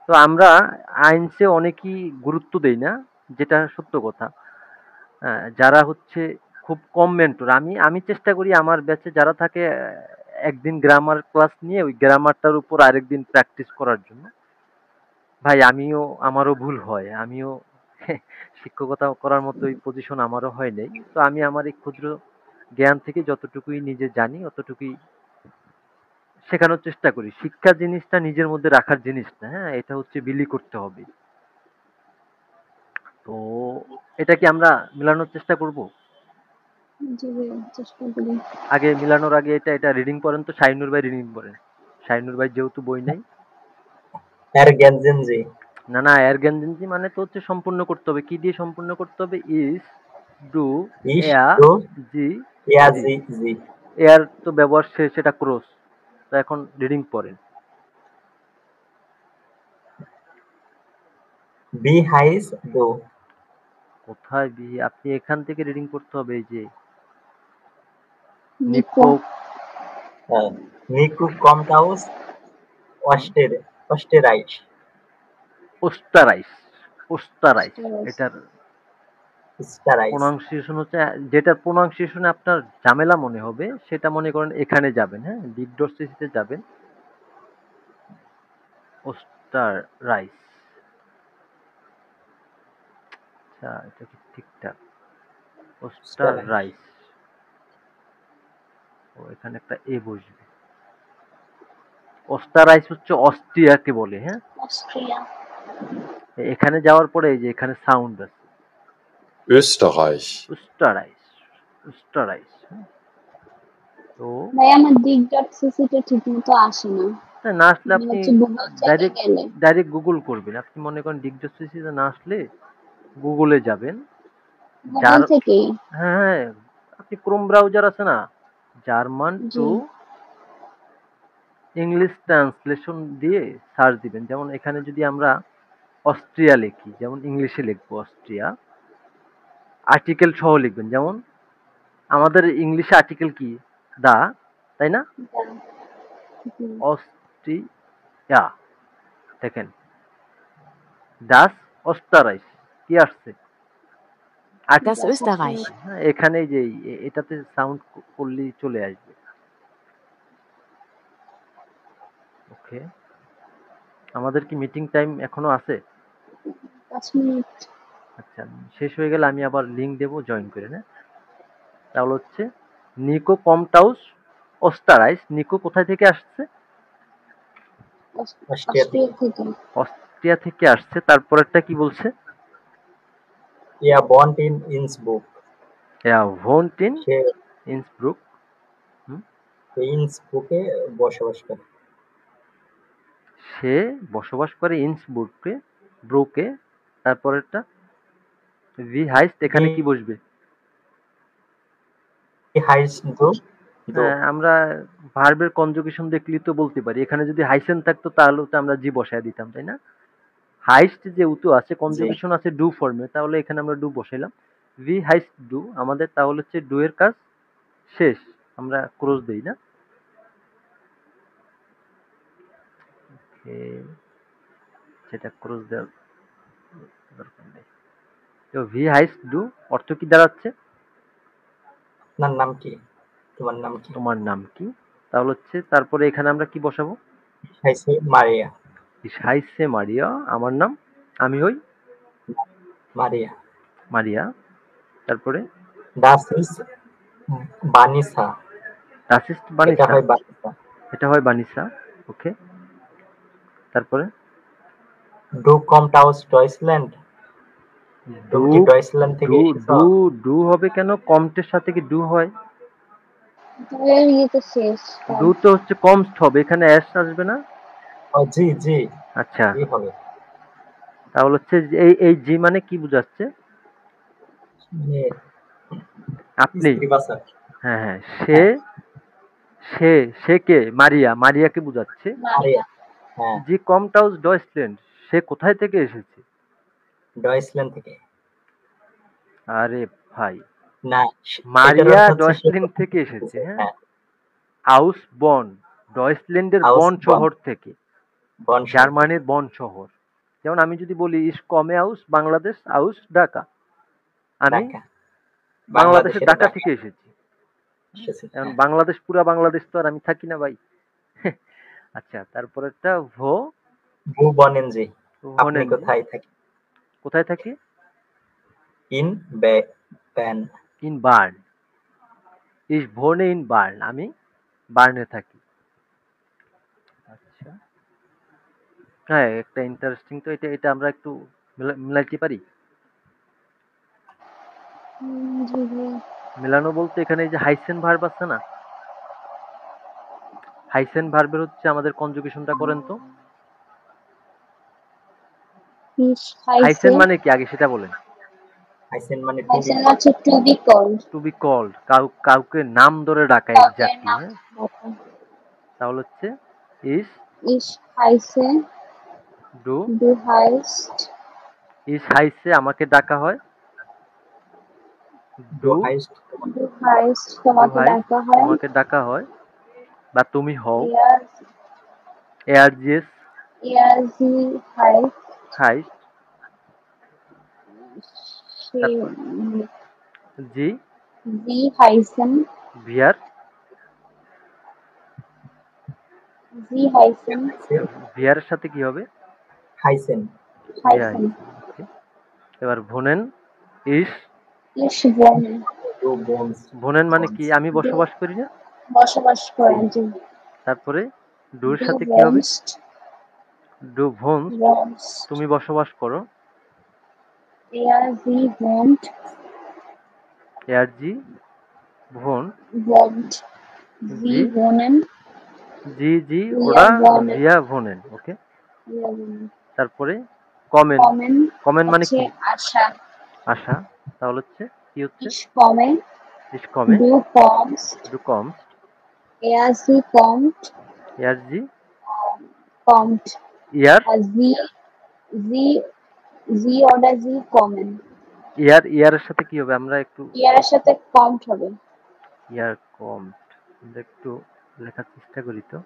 তো আমরা আইনসে অনেকেই গুরুত্ব দেই না, যেটা সত্য কথা। যারা হচ্ছে খুব কম মেন্টর, আমি আমি চেষ্টা করি আমার ব্যাচে যারা থাকে একদিন গ্রামার ক্লাস নিয়ে ওই গ্রামারটার উপর আরেকদিন প্র্যাকটিস করার জন্য। ভাই আমিও, আমারও ভুল হয়, আমিও শিক্ষকতা করার মতো এই পজিশন আমারও হয় নাই। তো আমি আমার এই ক্ষুদ্র জ্ঞান থেকে যতটুকুই নিজে জানি অতটুকুই শেখানোর চেষ্টা করি। শিক্ষা জিনিসটা নিজের মধ্যে রাখার জিনিস না, হ্যাঁ, এটা হচ্ছে বিলি করতে হবে। তো এটা কি আমরা মেলানোর চেষ্টা করব? জি ভাইয়া, চেষ্টা করি। আগে মিলানোর আগে এটা এটা রিডিং করেন তো, শাহিনুর ভাই রিডিং করেন। শাহিনুর ভাই যেহেতু বই নাই। এর জ্ঞানজেন জি না না, এরগেনজি মানে তো হচ্ছে সম্পূর্ণ করতে হবে। কি দিয়ে সম্পূর্ণ করতে হবে? ইস, ডু, ইস এয়া, টু জি, ইয়া জি। জি জি এয়ার তো ব্যবহার শেষ, সেটা ক্রস। তো এখন রিডিং পড়েন। বি হাইস ডু কোথায় বি? আপনি এখান থেকে রিডিং করতে হবে, এই যে নিকো। নিকো, নিকু কমটাউস অস্টের অস্টেরাইট ওস্টারাইস, ওস্টারাইস। স্টারাইস। এটার স্টারাইস প্রোনাউন্সিয়েশন হচ্ছে, যেটার প্রোনাউন্সিয়েশনে আপনার ঝামেলা মনে হবে সেটা মনে করেন এখানে যাবেন, হ্যাঁ, ডিগডোসিসিতে যাবেন, ওস্টারাইস। আচ্ছা, এটা কি ঠিকঠাক? স্টারাইট ওস্টারাইস। ও, এখানে একটা এ বসবে। ওস্টারাইস হচ্ছে অস্ট্রিয়াকে বলে, হ্যাঁ। অস্ট্রিয়া। এখানে যাওয়ার পরে এই যে এখানে সাউন্ড আছে, Österreich, ওস্টারাইস, ওস্টারাইস। তো ভাই আমার dig.cc টা ঠিক মতো আসে না। না আসলে আমি আপনি হচ্ছে গুগল চ্যাটে ডাইরেক্ট গেলে ডাইরেক্ট গুগল করবেন। আপনি মনে করেন ডিগডোসিসিতে না আসলে গুগলে যাবেন। গুগল যার, থেকেই। হ্যাঁ হ্যাঁ, আপনি ক্রোম ব্রাউজার আছে না, German G. To English translation দিয়ে সার্চ দিবেন। যেমন এখানে যদি আমরা অস্ট্রিয়া লিখি, যেমন ইংলিশে লিখবো অস্ট্রিয়া, আর্টিকেল সহ লিখবেন। যেমন আমাদের ইংলিশে আর্টিকেল কি? দা, তাই না? জি। অস্ট্রিয়া, দেখেন, ডাস অস্টারাইস কি আসছে? Das Österreich. হ্যাঁ, এখানে যে এটাতে সাউন্ড করলেই চলে আসবে। ওকে, আমাদের কি মিটিং টাইম এখনো আছে? 5 মিনিট। আচ্ছা, শেষ হয়ে গেলে আমি আবার লিংক দেবো, জয়েন করে, হ্যাঁ। তাহলে হচ্ছে নিকো কমটাউস অস্টারাইস। নিকো কোথায় থেকে আসছে? অস্ট্রিয়া থেকে অস্ট্রিয়া থেকে। অস্ট্রিয়া থেকে আসছে। তারপরেরটা কি বলছে? ইয়া বন্ট ইন ইন্সবুক ভোন্টিন সে ইন্সব্রুক। হুম, ইন্সবুকে বসবাস করে সে বসবাস করে ইন্সব্রুকে, ব্রুকে। তারপরেরটা ভি হাইস্ট, এখানে কি বসবে? বি হাইস ডু ডু আমরা ভার্বের কনজুগেশন দেখলেই তো বলতে পারি। এখানে যদি হাইসেন থাকতো তাহলে তো আমরা জি বসায় দিতাম, তাই না? হাইস্ট যেহেতু আছে, জি কনজুগেশন আছে ডু ফর্মে, তাহলে এখানে আমরা ডু বসাইলাম। ভি হাইস্ট ডু আমাদের, তাহলে হচ্ছে ডু এর কাজ শেষ, আমরা ক্রস দেই না? সেটা ক্রস দেওয়ার দরকার নেই। তো ভি হাইস্ট ডু অর্থ কি দাঁড়াচ্ছে? আপনার নাম কি? তোমার নাম কি? তোমার নাম কি? তাহলে হচ্ছে তারপরে এখানে আমরা কি বসাবো? হাইসে মারিয়া হাইসে মারিয়া, আমার নাম, আমি হই মারিয়া মারিয়া। তারপরে দাস ইস বানিসা রাসিস্ট এটা বানিসা, হয় বানিসা এটা হয় বানিসা। ওকে, তারপরে ডু কমটাউস ডয়েচল্যান্ড ডু, তুমি কি ডয়েচল্যান্ড থেকে ডু, এসেছো? ডু, ডু হবে কেন? কমটের সাথে কি ডু হয়? তাহলে ইয়েতে শেষ। ডু তো হচ্ছে কমস্ট হবে, এখানে অ্যাশ আসবে না? ও জি জি আচ্ছা, জি হবে তাহলে হচ্ছে এই এই জি মানে কি বোঝাচ্ছে? মানে আপনি, স্ত্রীবাচক হ্যাঁ হ্যাঁ, সে, সে, সে কে? মারিয়া, মারিয়াকে বোঝাচ্ছে। মারিয়া হ্যাঁ জি কমটাউস ডয়েচল্যান্ড, সে কোথায় থেকে এসেছে? ডয়েচল্যান্ড থেকে আরে ভাই, না, এটার মারিয়া অর্থ হচ্ছে ডয়েচল্যান্ড থেকে এসেছে, হ্যাঁ। হ্যাঁ, আউস বন, ডয়েচল্যান্ডের হাউস বন শহর থেকে, বন শহর। জার্মানির বন শহর। যেমন আমি যদি বলি ইস কমে আউস বাংলাদেশ আউস ঢাকা, আমি ঢাকা, বাংলাদেশের বাংলাদেশের ঢাকা ঢাকা থেকে এসেছি। এসেছে। এখন হ্যাঁ। বাংলাদেশ পুরা বাংলাদেশ তো আর আমি থাকি না ভাই। আচ্ছা, তারপরেরটা ভুবনেনজি, আপনি ভনেনজি। কোথায় থাকেন? কোথায় থাকি? ইন ব্যান। ইন বার্ন। ইস ভোনে ইন বার্ন, আমি বার্নে থাকি। আচ্ছা, হ্যাঁ, একটা ইন্টারেস্টিং তো, এটা এটা আমরা একটু মিলাইতে পারি। জি ভাইয়া। মেলানো বলতে এখানে এই যে হাইসেন ভার্ব আছে না, হাইসেন ভার্বের হচ্ছে আমাদের কনজুগেশনটা করেন তো। ইস হাইসেন হাইসেন, মানে কি আগে সেটা বলেন। হাইসেন মানে টু বি। হাইসেন হচ্ছে to be called, to be called, কাউকে নাম ধরে ডাকা কাউকে এক্স্যাক্টলি, নাম হ্যাঁ। ডাকা। তাহলে হচ্ছে ইস ইস হাইসেন, ডু, ডু হাইস্ট, ইস হাইসে আমাকে ডাকা হয়, ডু ডু হাইস্ট ডু হাইস্ট ডু তোমাকে হাইস ডাকা হয়, তোমাকে ডাকা হয় বা তুমি হও, এয়ার এয়ার জিএস এয়ার জি হাইস্ট, হাইস্ট, সে তারপর জি জি হাইসেন, ভিয়ার, জি হাইসেন, ভিয়ারের সাথে কি হবে? হাইসেন। ভিয়া হাইসেন, হাইসে, ওকে। এবার ভোনেন ইস, ইস বনে, ডু বোনস। ভোনেন মানে কি আমি বসবাস করি না। বসবাস করেন, জি। তারপরে ডুর ডু সাথে কি হবে? ভনস্ট, ডু ভোনস ভনস্ট, তুমি বসবাস করো, এয়ার জি ভন্ট, এয়ার জি ভোন, ভন্ট, জি জি ভনেন, জি জি উইয়া ওরা ভনেন, ভিয়া ভোনেন, ওকে। উইয়া ভনেন। তারপরে কমেন, কমেন কমেন মানে হচ্ছে কি? আশা, আশা। তাহলে হচ্ছে কি হচ্ছে? ইস কমে, ইস কমে, ডু কমস্ট, ডু কমস, এয়ার জি কমট, এয়ার জি কমট, ইয়ার, আর জি জি জি অর্ডার জি কমেন, ইয়ারের সাথে কি হবে? আমরা একটু ইয়ারের সাথে কমট হবে। ইয়ার কম, আমরা একটু লেখার চেষ্টা করি তো।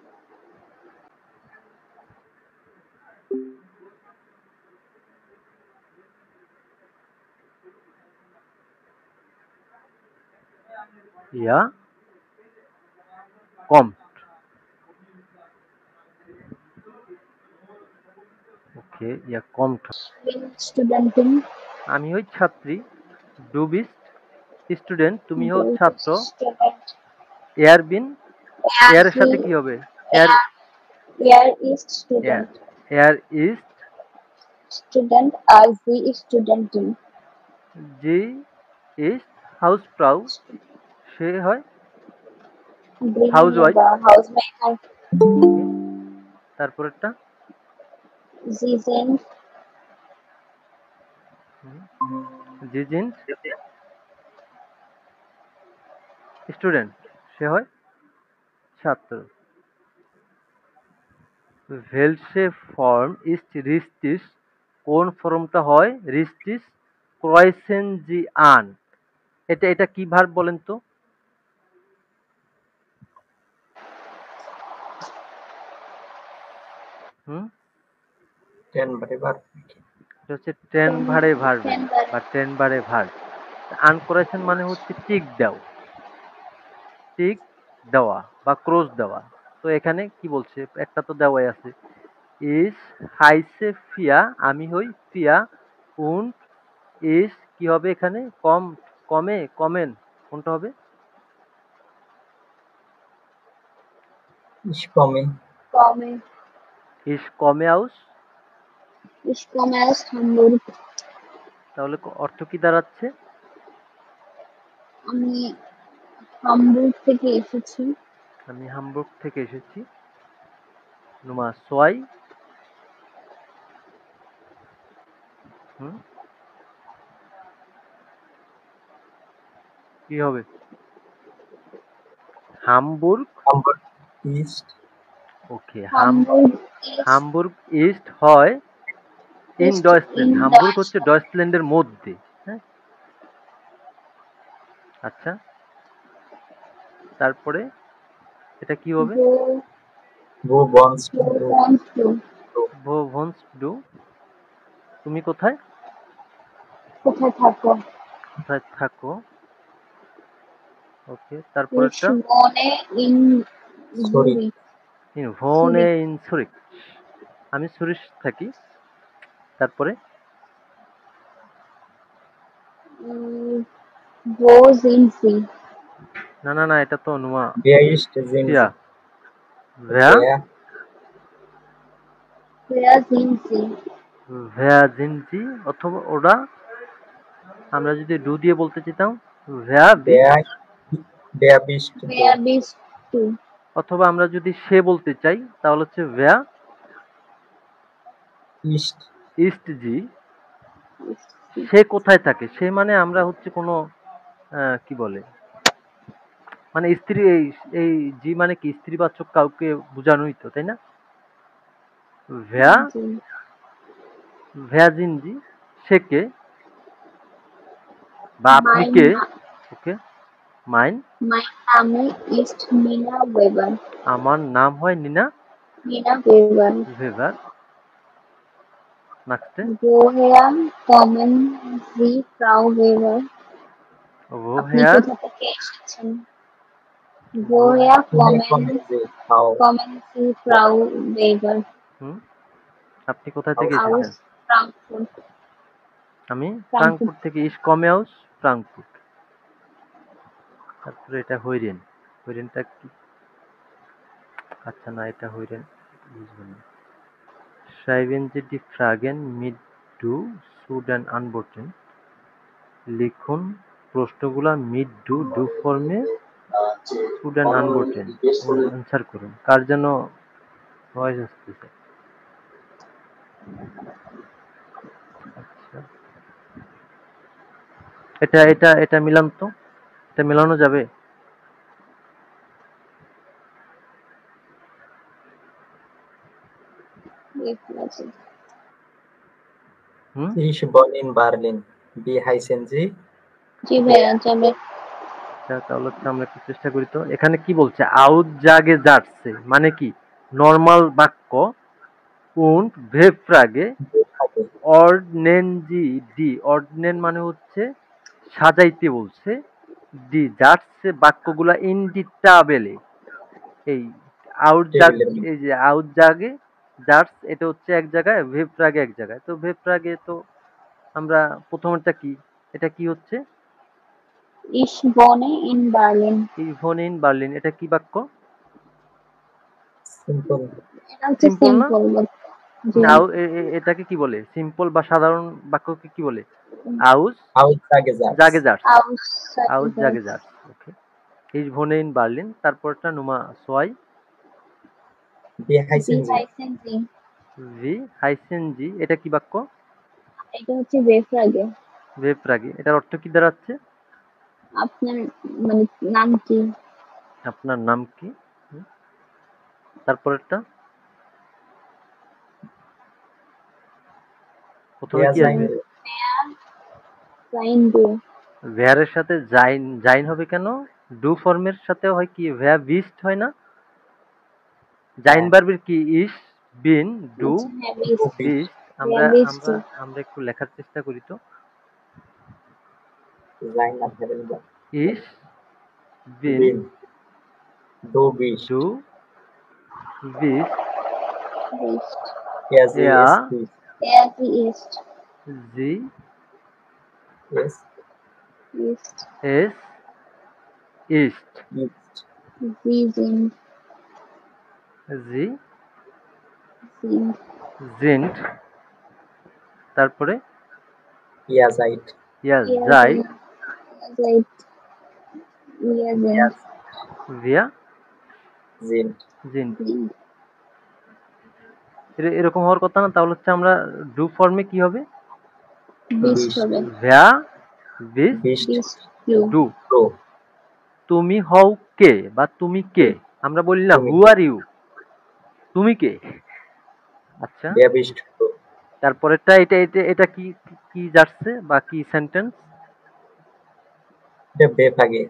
ইয়া কম, ওকে, ইয়া কম। বিন স্টুডেন্টিং, আমি হই ছাত্রী, ডু বিস্ট স্টুডেন্ট, তুমি হও ডু ছাত্র। স্টুডেন্ট, এয়ার বিন, এয়ার এয়ারের জি সাথে কি হবে? এয়ার, এয়ার ইজ এয়ার, স্টুডেন্ট, এয়ার ইস্ট, স্টুডেন্ট আর জি স্টুডেন্টিং, জি ইস্ট হাউস ফ্রাউ, সে হয় হাউস গৃহিণী ওয়াইফ, বা হাউস মেকার, ওকে। তারপরেরটা জি জেন, জি জিন্স স্টুডেন্ট, সে হয় ছাত্র। ভেলসে ফর্ম ইস্ট রিস্টিস, কোন ফর্মটা হয়? রিস্টিস ক্রয়েসেন জি আন, এটা এটা কি ভার্ব বলেন তো? হুম, টেন বারে বার। এটা হচ্ছে টেন ভারে ভার্বেন টেন্ডার, বা টেন বারে ভার্ব। আনকোরেশন মানে হচ্ছে টিক দাও, টিক দেওয়া বা ক্রস দেওয়া। তো এখানে কি বলছে? একটা তো দেওয়াই আছে। ইস হাইসে ফিয়া, আমি হই ফিয়া, উন ইস কি হবে এখানে? কম, কমে, কমেন, কোনটা হবে? ইস কমে। কমে, ইস কমে আউস, ইস কমে আস হামবুর্গ, তাহলে অর্থ কি দাঁড়াচ্ছে? আমি হামবুর্গ থেকে এসেছি, আমি হামবুর্গ থেকে এসেছি। নুমা সোয়াই, হুম, কি হবে? হামবুর্গ, হামবার্গ ইস্ট। ওকে। হামবুর্গ ইজ হামবুর্গ ইস্ট হয় ইন ইস্ট ইন ডয়েচল্যান্ড, হামবুর্গ হচ্ছে ডয়েচল্যান্ড, ডয়েচল্যান্ডের মধ্যে, হ্যাঁ। আচ্ছা, তারপরে এটা কি হবে? Go Who wants to go do? wants to Who wants to? তুমি কোথায় কোথায় থাকো? কোথায় থাকো? ওকে, Ich তারপরেরটা wohne in Sorry. Zurich. ইন ভোনে ইন সুরিক, আমি সুরিশ থাকি। তারপরে Wo sind Sie? না না না, এটা তো নুমা Wer ist sind ফিয়া Sie? ভ্যা Wer sind Sie? ভ্যা জিনজি, অথবা ওরা আমরা যদি ডু দিয়ে বলতে চাইতাম ভ্যা বিস্ট, Wer bist du? Wer bist du? অথবা আমরা যদি সে বলতে চাই তাহলে হচ্ছে ভ্যা Ist ইস্ট জি। সে কোথায় থাকে? সে মানে আমরা হচ্ছে কোনো কি বলে, মানে স্ত্রী, এই এই জি মানে কি স্ত্রীবাচক কাউকে বোঝানোই তো, তাই না? ভ্যা Sie. ভ্যা জিনজি, সে কে বা আপনি Mein, কে? ওকে, মাইন, mein Name ist Nina Weber. আমার নাম হয় Nina Nina Weber. Weber. Next Woher kommen Sie, Frau Weber? ও আপনি হেয়ার, কোথা থেকে এসেছেন? Woher kommen kommen Sie? Frau kommen Sie, Frau Weber? হুম, আপনি কোথা থেকে Aus Aus এসেছেন? Frankfurt. আমি Frankfurt. ফ্রাঙ্কফুট থেকে। ইস কমে আউস ফ্রাঙ্কফুট। তারপরে এটা হইরেন, হইরেনটা কি? আচ্ছা না, এটা হইরেন বুঝবেন না। Schreiben Sie die Fragen mit du, Sud and Antworten. লিখুন প্রশ্নগুলা মিড ডু ডু ফর্মে, শুড অ্যান্ড আনবোর্টেন অ্যান্সার করুন। কার যেন ভয়েস আসতেছে। আচ্ছা, এটা এটা এটা মিলান তো, এটা মেলানো যাবে? হুম, Ich wohne in Berlin. Wie heißen Sie? জি ভাইয়া যাবে। আচ্ছা, তাহলে হচ্ছে আমরা একটু চেষ্টা করি তো। এখানে কি বলছে? আউট জাগে যাচ্ছে মানে কি? নর্মাল বাক্য। উন্ড ভেফ্রাগে অর্ডনেনজি ডি, অর্ডনেন মানে হচ্ছে সাজাইতে বলছে। ডি যাচ্ছে বাক্যগুলা ইনডিটাবেলে, এই আউট জাগ, Table. এই যে আউট জাগে জার্স, এটা হচ্ছে এক জায়গায়, ভেফ্রাগে এক জায়গায়। তো ভেফ্রাগে তো আমরা প্রথমটা কি, এটা কি হচ্ছে? Ich wohne in Berlin. Even in Berlin, এটা কি বাক্য? Simple. এটা হচ্ছে সিম্পল না? সিম্পল। জি এটাকে কি বলে? সিম্পল বা সাধারণ বাক্যকে কি বলে? আউস Aussagesatz. জাগে জার্স, আউস জাগে Aussage. জার্স। ওকে, ইজ ভোনে ইন বার্লিন। তারপরটা নুমা সোয়াই Wie heißen Wie Sie? heißen Sie? ভি হাইসেন জি, এটা কি বাক্য? এটা হচ্ছে বেফ্রাগে। ভেফ্রাগে, এটার অর্থ কি দাঁড়াচ্ছে? আপনার মানে নাম কি? আপনার নাম কি? হুম, তারপরেরটা প্রথমে Wer কি seien আসবে? Sie? Sein du. ভেয়ারের সাথে জাইন, জাইন হবে কেন? ডু ফর্মের সাথে হয় কি ভ্যা বিস্ট হয় না? জাইন ভার্বের কি ইস বিন ডু আচ্ছা হ্যাঁ bist. বিস্ট। Wer আমরা bist আমরা du? আমরা একটু লেখার চেষ্টা করি তো। Sein Verwender. ইস বিন Bin. Du bist. ডু বিস্ট Bist. Er, sie, er es, ist. Er sie ist. জি Es Ist. এস ইস্ট ist. Sie sind. জি Sind. জিন্ট। তারপরে Ihr seid. ইয়া Ihr যাই sind. Ihr seid. Wir Er sind. ভিয়া sind. জিন্ট। Sind. এরকম হওয়ার কথা না? তাহলে হচ্ছে আমরা ডু ফর্মে কি হবে? Bist Bist. হবে। ভ্যা বিস্ট Bist Bist du. ডু। du. তুমি হও কে বা তুমি কে, আমরা বলি না তুমি হু কে? আর ইউ, তুমি কে। আচ্ছা, Wer bist du? তারপরেরটা এটা এটা এটা কি কি যাচ্ছে বা কি সেন্টেন্স? এটা বেফাগে।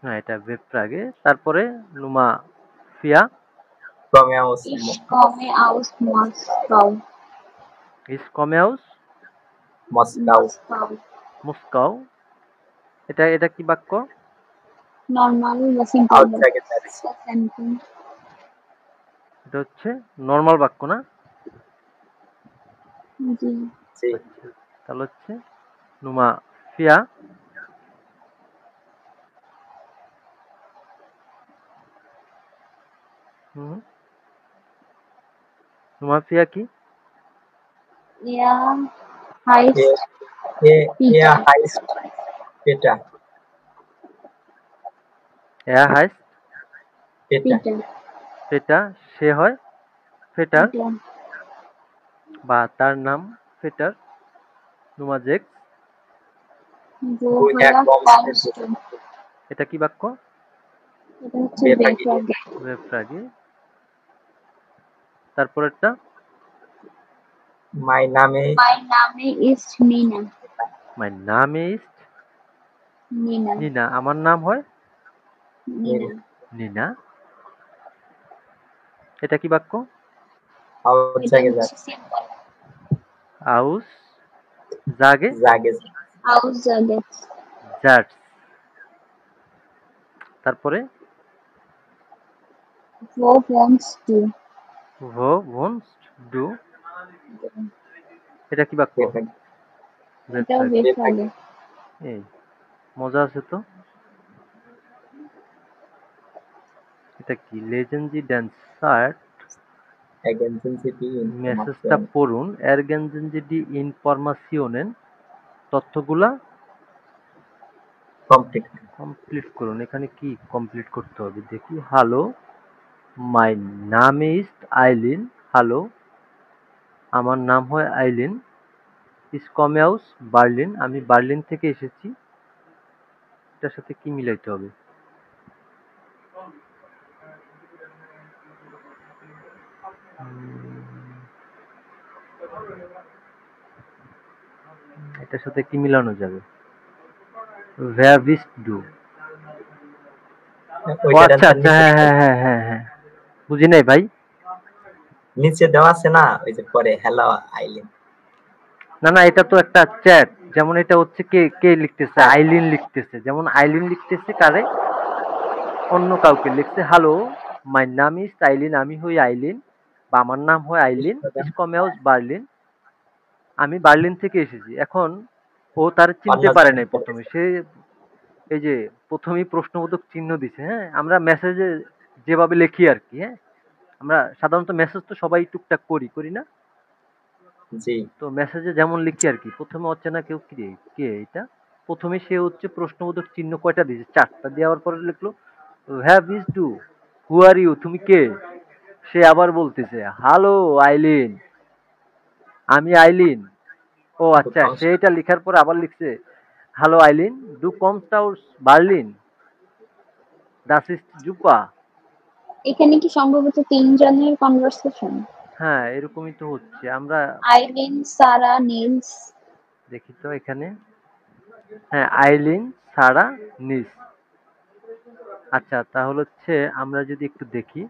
হ্যাঁ, এটা বেফ্রাগে। তারপরে নুমা ফিয়া কমে আউস Ich komme aus Moskau. ইস কমেউস মস্কাও। মস্কাও। এটা এটা কি বাক্য? Normal বা simple আউটসাইড দ্যাটস। sentence. এটা হচ্ছে নরমাল বাক্য না? জি। জি। আচ্ছা, তাহলে হচ্ছে নুমা ফিয়া হুম নুমা ফিয়া কি? Er heißt এ Peter. হাইস্ট পেটা। এয়া হাইস পেটা। Peter. ফেটা, সে হয় ফেটার Peter. বা তার নাম ফেটার। নুমা জেক্স, Woher kommst du? এটা কি বাক্য? এটা হচ্ছে বেফাগে। বেফ্রাগে। বেফ্রাগে। তারপরেরটা মাই নামে Mein Name ist Nina. মাই নাম ইজ Nina. নিনা, আমার নাম হয় Nina. নিনা। এটা কি বাক্য? এটা আউটসাইড হচ্ছে দ্যাটস। simple. আউস জাগে জাগে। Aussagen. জাটস। তারপরে Wo wohnst du? ভো ভোনস্ট ডু, এটা কি বাক্য? বেফাগে। এটাও বেফ্রাগে। বেফ্রাগে। এই মজা আছে তো। এটা কি? লেজেন্ডি ড্যান্সার। Ergänzen Sie die মেসেজটা Information. পড়ুন। এরগেনজেন ডি ইনফরমাসিওনেন, তথ্যগুলা Complete. কমপ্লিট করুন। এখানে কি কমপ্লিট করতে হবে দেখি। হ্যালো, মাই নাম ইজ আইলিন। হ্যালো, আমার নাম হয় আইলিন। ইস কমে আউস বার্লিন, আমি বার্লিন থেকে এসেছি। এটার সাথে কি মিলাইতে হবে? এটার সাথে কি মিলানো যাবে? Where beast do. ও ওইটার আচ্ছা answer আচ্ছা, নিচে হ্যাঁ হ্যাঁ হ্যাঁ হ্যাঁ হ্যাঁ, বুঝি নাই ভাই। নিচে দেওয়া আছে না, ওই যে পরে হ্যালো আইলিন। না না, এটা তো একটা চ্যাট। যেমন এটা হচ্ছে কে কে লিখতেছে? হ্যাঁ। আইলিন লিখতেছে। যেমন আইলিন লিখতেছে কারে? অন্য কাউকে লিখছে। হ্যালো, মাই নাম ইজ আইলিন, আমি হই আইলিন বা আমার নাম হয় আইলিন। ইস কমে আউস বার্লিন, আমি বার্লিন থেকে এসেছি। এখন ও তার চিনতে পারে নাই প্রথমে। সে এই যে প্রথমেই প্রশ্নবোধক চিহ্ন দিছে। হ্যাঁ, আমরা মেসেজে যেভাবে লিখি আর কি। হ্যাঁ, আমরা সাধারণত মেসেজ তো সবাই টুকটাক করি করি না? জি। তো মেসেজে যেমন লিখি আর কি, প্রথমে অচেনা কেউ কি রে, কে এটা, প্রথমে সে হচ্ছে প্রশ্নবোধক চিহ্ন কয়টা দিয়েছে? 4টা দেওয়ার পরে লিখলো হ্যাভ ইজ ডু, হু আর ইউ, তুমি কে? সে আবার বলতেছে হ্যালো আইলিন, আমি আইলিন। ও আচ্ছা, সে এটা লেখার পরে আবার লিখছে হ্যালো আইলিন, ডু কমস আউট বার্লিন, দাস ইজ জুপা। এখানে কি সম্ভবত তিনজনের কনভারসেশন? হ্যাঁ, এরকমই তো হচ্ছে। আমরা আইলিন, সারা, নিলস। দেখি তো এখানে। হ্যাঁ, আইলিন, সারা, নিস। আচ্ছা, তাহলে হচ্ছে আমরা যদি একটু দেখি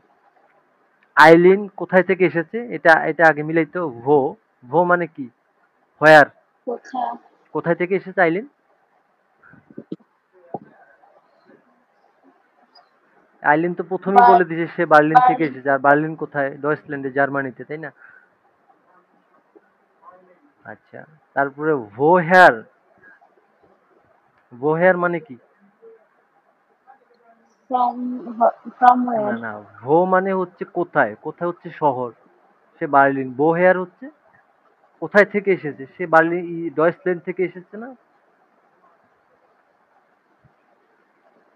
আইলিন কোথায় থেকে এসেছে, এটা এটা আগে মিলাই তো। ভো, ভো মানে কি? হোয়ার, কোথায়? কোথায় থেকে এসেছে আইলিন? আইলিন তো প্রথমেই বলে দিয়েছে সে বার্লিন থেকে এসেছে। আর বার্লিন কোথায়? ডয়েচল্যান্ডে, জার্মানিতে, তাই না? আচ্ছা, তারপরে ভো হেয়ার, ভো হেয়ার মানে কি? ফ্রম ফ্রম না ওয়্যার? না, ভো মানে হচ্ছে কোথায়, কোথায় হচ্ছে শহর। সে বার্লিন। ভো হেয়ার হচ্ছে কোথায় থেকে এসেছে, সে বার্লিন ডয়েচল্যান্ড থেকে এসেছে না?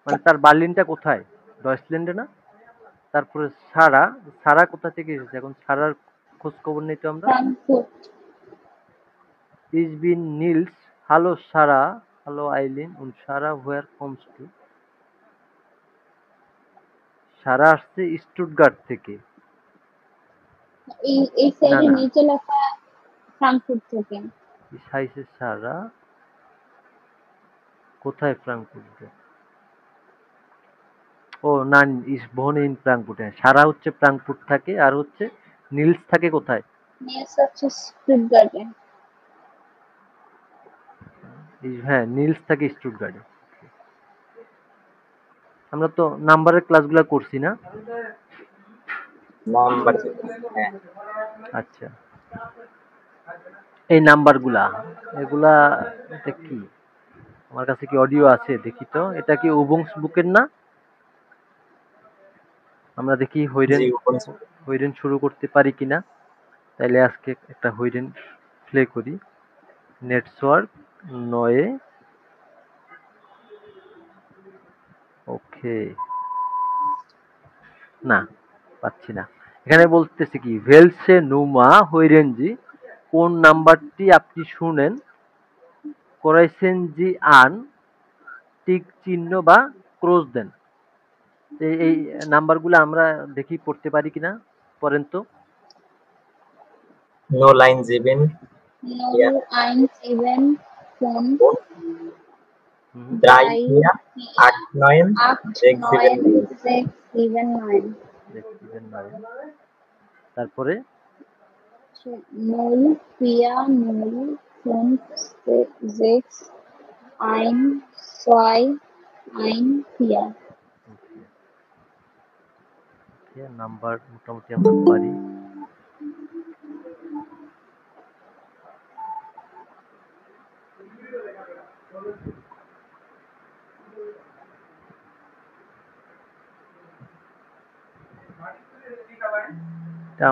মানে তার বার্লিনটা কোথায়? ডয়েচল্যান্ডে না? তারপরে সারা, সারা কোথা থেকে এসেছে? এখন সারার খোঁজ খবর নেই তো আমরা। ফ্রাঙ্কফুর্ট। ইজ বিন নিলস, হ্যালো সারা, হ্যালো আইলিন, উন সারা হোয়ার কমস টু। সারা আসছে স্টুটগার্ট থেকে। এই না সাইডে না, নিচে লেখা ফ্রাঙ্কফুর্ট থেকে। সাইসে সারা কোথায় ফ্রাঙ্কফুর্ট? ও না, ইস্ট ভোন ইন ফ্রাঙ্কফুর্ট। হ্যাঁ, সারা হচ্ছে ফ্রাঙ্কফুর্ট থাকে, আর হচ্ছে নিলস থাকে কোথায়? নিউজ হচ্ছে স্টুটগার্টে। হ্যাঁ, নিলস থাকে স্টুটগার্টে। আমরা তো নাম্বারের ক্লাসগুলো করছি না? নাম্বার হ্যাঁ আচ্ছা, এই নাম্বারগুলা, এগুলা এটা কি? আমার কাছে কি অডিও আছে? দেখি তো। এটা কি উবুংস বুকের না? আমরা দেখি জি হইরেন শুরু করতে পারি কিনা। তাইলে আজকে একটা হইরেন প্লে করি। নেটওয়ার্ক নয়ে। ওকে, না পাচ্ছি না। এখানে বলতেছে কি, ভেলসে নুমা হইরেনজি, কোন নাম্বারটি আপনি শুনেন করাইছেন জি আন টিক চিহ্ন বা ক্রস দেন। এই নাম্বারগুলো আমরা দেখি পড়তে পারি কিনা, পড়েন তো। নো লাইন জিবেন 017 ফোন 3 3 4 8 9 8 6 7 9 6 7 9 তারপরে 0 4 0 5 6 1 2 1 4। নাম্বার মোটামুটি আমরা পারি।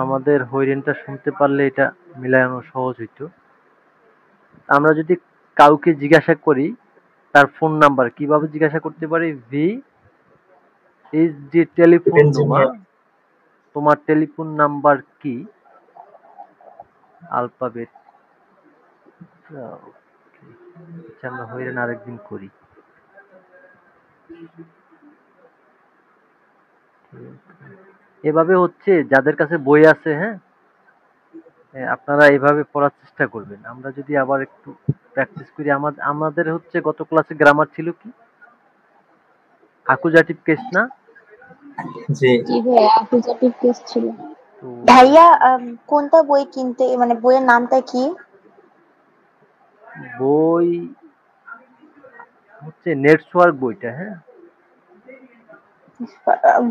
আমাদের হইরেনটা শুনতে পারলে এটা মিলানো সহজ হইতো। আমরা যদি কাউকে জিজ্ঞাসা করি তার ফোন নাম্বার, কিভাবে জিজ্ঞাসা করতে পারি? ভি ইজ যে টেলিফোন নাম্বার, তোমার টেলিফোন নাম্বার কি? আলফাবেট। আচ্ছা, আমরা হইরেন আরেকদিন করি। এভাবে হচ্ছে যাদের কাছে বই আছে, হ্যাঁ, আপনারা এভাবে পড়ার চেষ্টা করবেন। আমরা যদি আবার একটু প্র্যাকটিস করি। আমাদের হচ্ছে গত ক্লাসে গ্রামার ছিল কি? অ্যাকুজাটিভ কেস না? জি জি ভাই, অ্যাকুজাটিভ কেস ছিল। তো ভাইয়া কোনটা বই কিনতে, মানে বইয়ের নামটা কি? বই হচ্ছে নেটওয়ার্ক বইটা। হ্যাঁ,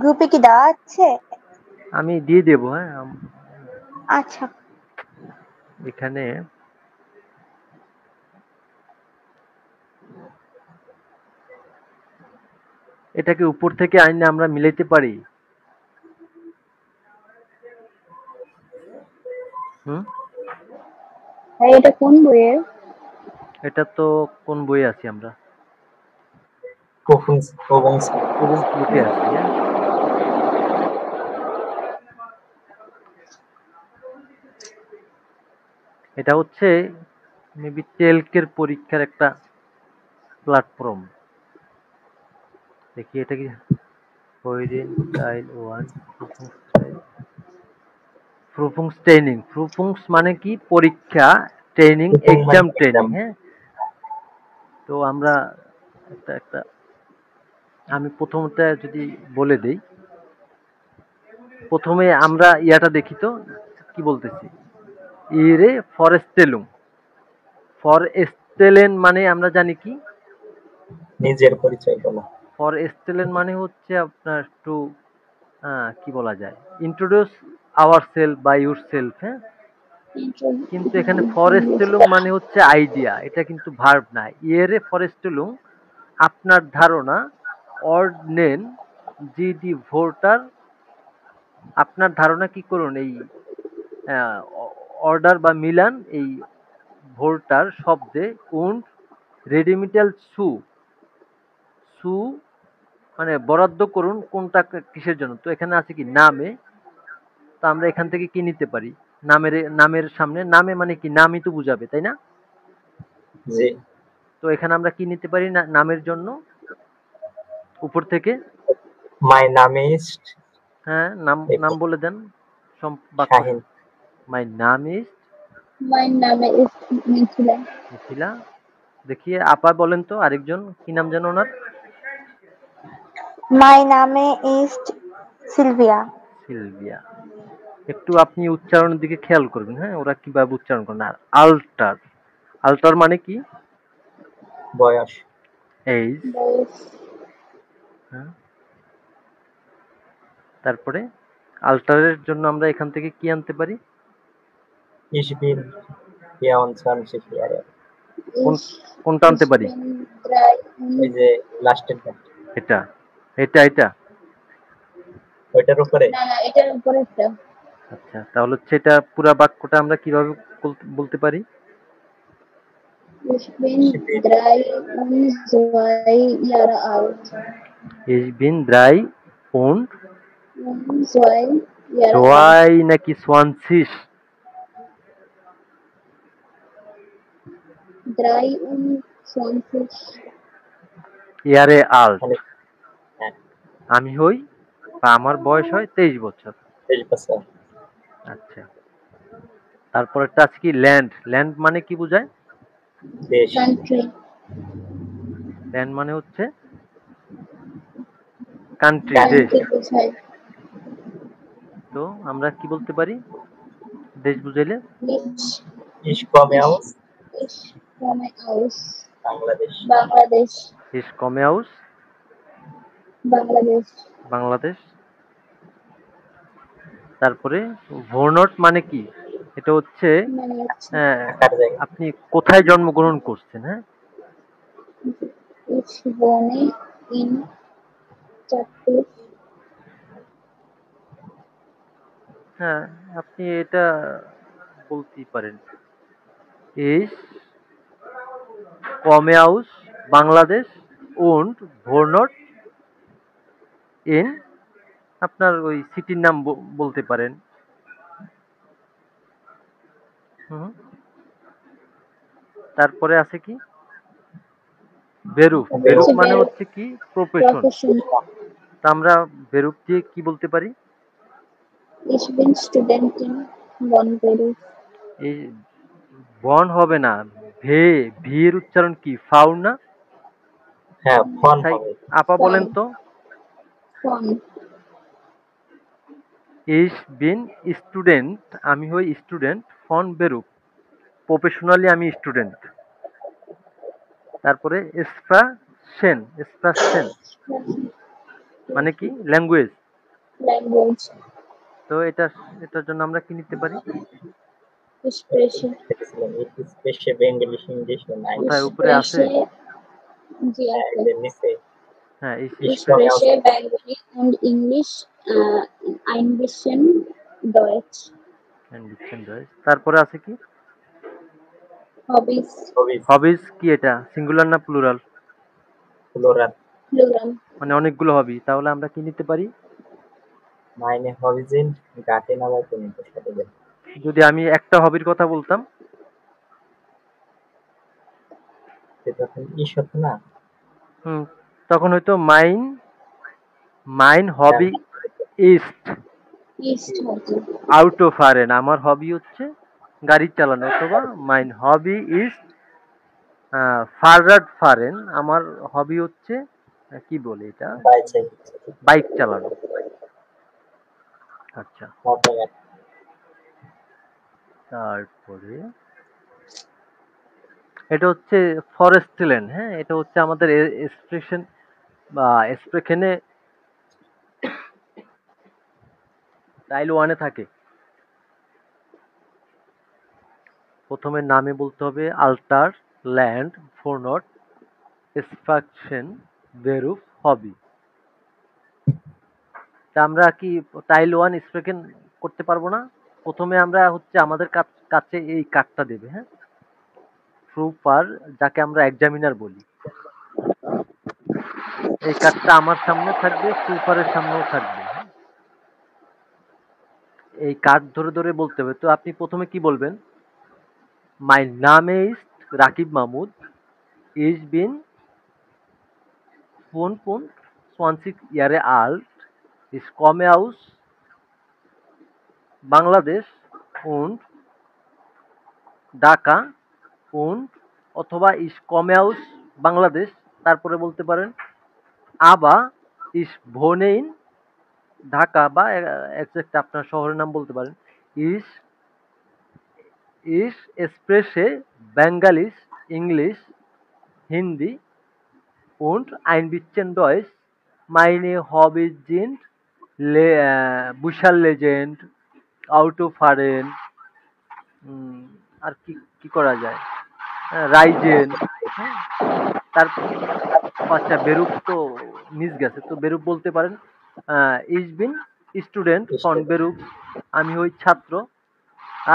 গ্রুপে কি দেওয়া আছে? আমি দিয়ে দেবো। হ্যাঁ, আচ্ছা। এখানে এটাকে উপর থেকে আইনে আমরা মিলাইতে পারি। ভাই এটা কোন বইয়ের? এটা তো কোন বই আছি আমরা? ওবুংস বুকে আছি। হ্যাঁ, এটা হচ্ছে মেবি টেলকের পরীক্ষার একটা প্ল্যাটফর্ম। দেখি এটা কি হইরেন টাইল 1 প্রুফুংস ট্রেনিং। প্রুফুংস মানে কি? পরীক্ষা, ট্রেনিং, এক্সাম ট্রেনিং। হ্যাঁ, তো আমরা একটা আমি প্রথমটা যদি বলে দেই, প্রথমে আমরা ইয়াটা দেখি তো কি বলতেছি। ইরে ফরেস্টেলুম, ফরেস্টেলেন মানে আমরা জানি কি? নিজের পরিচয় বলা। ফরেস্টেলেন মানে হচ্ছে আপনার টু কি বলা যায়, ইন্ট্রোডিউস আওয়ার সেলফ বা ইউর সেলফ। হ্যাঁ, কিন্তু এখানে ফরেস্টেলুম মানে হচ্ছে আইডিয়া, এটা কিন্তু ভার্ব না। ইয়েরে ফরেস্টেলুম আপনার ধারণা, অর্ডনেন জি ডি ভোটার, আপনার ধারণা কি করুন, এই অর্ডার বা মিলান এই ভোল্টার শব্দে উন্ড রেডিমিটাল সু, সু মানে বরাদ্দ করুন কোনটা কিসের জন্য। তো এখানে আছে কি নামে, তো আমরা এখান থেকে কি নিতে পারি? নামের সামনে নামে মানে কি? নামই তো বুঝাবে, তাই না? জি তো এখানে আমরা কি নিতে পারি নামের জন্য উপর থেকে? মাই নাম ইজ, হ্যাঁ, নাম বলে দেন শাহিন। মাই নাম is My name is Mithila. Mithila. দেখি আপা বলেন তো, আরেকজন কি নাম যেন ওনার? My name is Sylvia. Sylvia. একটু আপনি উচ্চারণের দিকে খেয়াল করবেন, হ্যাঁ, ওরা কিভাবে উচ্চারণ করে। আর আল্টার, আল্টার মানে কি? বয়স। এইজ। বয়স। হ্যাঁ, তারপরে আল্টারের জন্য আমরা এখান থেকে কি আনতে পারি? Ich bin 24 Jahre alt. কোনটা আনতে পারি? এই যে লাস্টের টা, এটা এটা এটা ওইটার উপরে। না না, এটার উপরেরটা। আচ্ছা, তাহলে হচ্ছে এটা পুরা বাক্যটা আমরা কিভাবে বলতে পারি? Ich bin 23 Jahre alt. Ich bin 23 Jahre alt. নাকি 20? 23 ইয়ারে আল্ট। মানে হ্যাঁ, আমি হই বা আমার বয়স হয় 23 বছর। 23 বছর। আচ্ছা, তারপরেরটা আছে কি? ল্যান্ড। ল্যান্ড মানে কি বোঝায়? দেশ। country. ল্যান্ড মানে হচ্ছে কান্ট্রি, দেশ। country বোঝায়। তো আমরা কি বলতে পারি দেশ বুঝাইলে? Ich komme aus Ich komme aus Bangladesh. Bangladesh. Ich komme aus Bangladesh. Bangladesh. তারপরে ভোরনট মানে কি? এটা হচ্ছে মানে হচ্ছে থাকার জায়গা। আপনি কোথায় জন্মগ্রহণ করছেন। হ্যাঁ, Ich wohne in চাঁদপুর। হ্যাঁ, আপনি এটা বলতেই পারেন। Ich komme aus Bangladesh und wohne in, আপনার ওই সিটির নাম বলতে পারেন। হুম, তারপরে আছে কি? বেরুপ। বেরুপ মানে হচ্ছে কি? প্রফেশন। তা আমরা বেরুপ দিয়ে কি বলতে পারি? Ich bin Studentin von Beruf. এই বন হবে না, ভি এর উচ্চারণ কি? ফাউল না? হ্যাঁ, ফোন তাই হবে। আপা বলেন তো। Von Ich bin Student, আমি হই স্টুডেন্ট, ফন বেরুপ, প্রফেশনালি আমি স্টুডেন্ট। তারপরে স্প্রাশেন। স্প্রাশেন মানে কি? ল্যাঙ্গুয়েজ। language. তো এটার জন্য আমরা কি নিতে পারি? Expression. স্পেশে বেঙ্গলি ইংলিশ নাই। কোথায় উপরে আছে? জি হ্যাঁ, আছে। এই যে নিচে। হ্যাঁ, Ich komme aus Spreche Bengali und English, ein bisschen Deutsch. তারপরে আছে কি? Hobbies, হবিস। হবিস কি? এটা সিঙ্গুলার না প্লুরাল? প্লুরাল। plural. মানে অনেকগুলো হবি। তাহলে আমরা কি নিতে পারি? Meine Hobbys sind Gartenarbeit und Beschäftigung. যদি আমি একটা হবির কথা বলতাম? তখন ইস হতো না? তখন হয়তো মাইন হবি ইস্ট East হতো। আউটো ফারেন। আমার হবি হচ্ছে গাড়ি চালানো। অথবা মাইন হবি ইজ ফাররাড ফারেন। আমার হবি হচ্ছে কি বলে এটা? বাইক চালানো। আচ্ছা, তারপরে এটা হচ্ছে ফরেস্ট ল্যান্ড। হ্যাঁ, এটা হচ্ছে আমাদের এক্সপ্রেশন বা এক্সপ্রেশনে টাইল 1 এ থাকে। প্রথমে নামে বলতে হবে আল্টার, ল্যান্ড, ফোরনট, এক্সপ্রেশন, বেরুফ, হবি। তা আমরা কি টাইল 1 এক্সপ্রেশন করতে পারবো না? প্রথমে আমরা হচ্ছে আমাদের কাছে এই কার্ডটা দেবে। হ্যাঁ, প্রুফার, যাকে আমরা এক্সামিনার বলি। এই কার্ডটা আমার সামনে থাকবে, প্রুফারের সামনেও থাকবে। এই কার্ড ধরে ধরে বলতে হবে। তো আপনি প্রথমে কি বলবেন? মাই নাম is Rakib Mahmud, is bin 25 Jahre alt, ich komme aus Bangladesh und Dhaka und অথবা ইস কমেউস বাংলাদেশ, তারপরে বলতে পারেন আবা ইস ভোনেইন ঢাকা, বা এক্সাক্ট আপনার শহরের নাম বলতে পারেন ইস ইস এসপ্রেসে বেঙ্গালিস English Hindi und ein bisschen Deutsch. Meine Hobbys sind Bücherlegend, Autofahren, আর কি কি করা যায়, রাইজেন, হ্যাঁ, তারপর আচ্ছা বেরুপ তো মিস গেছে, তো বেরুপ বলতে পারেন ইস বিন স্টুডেন্ট ফন বেরুপ, আমি হই ছাত্র।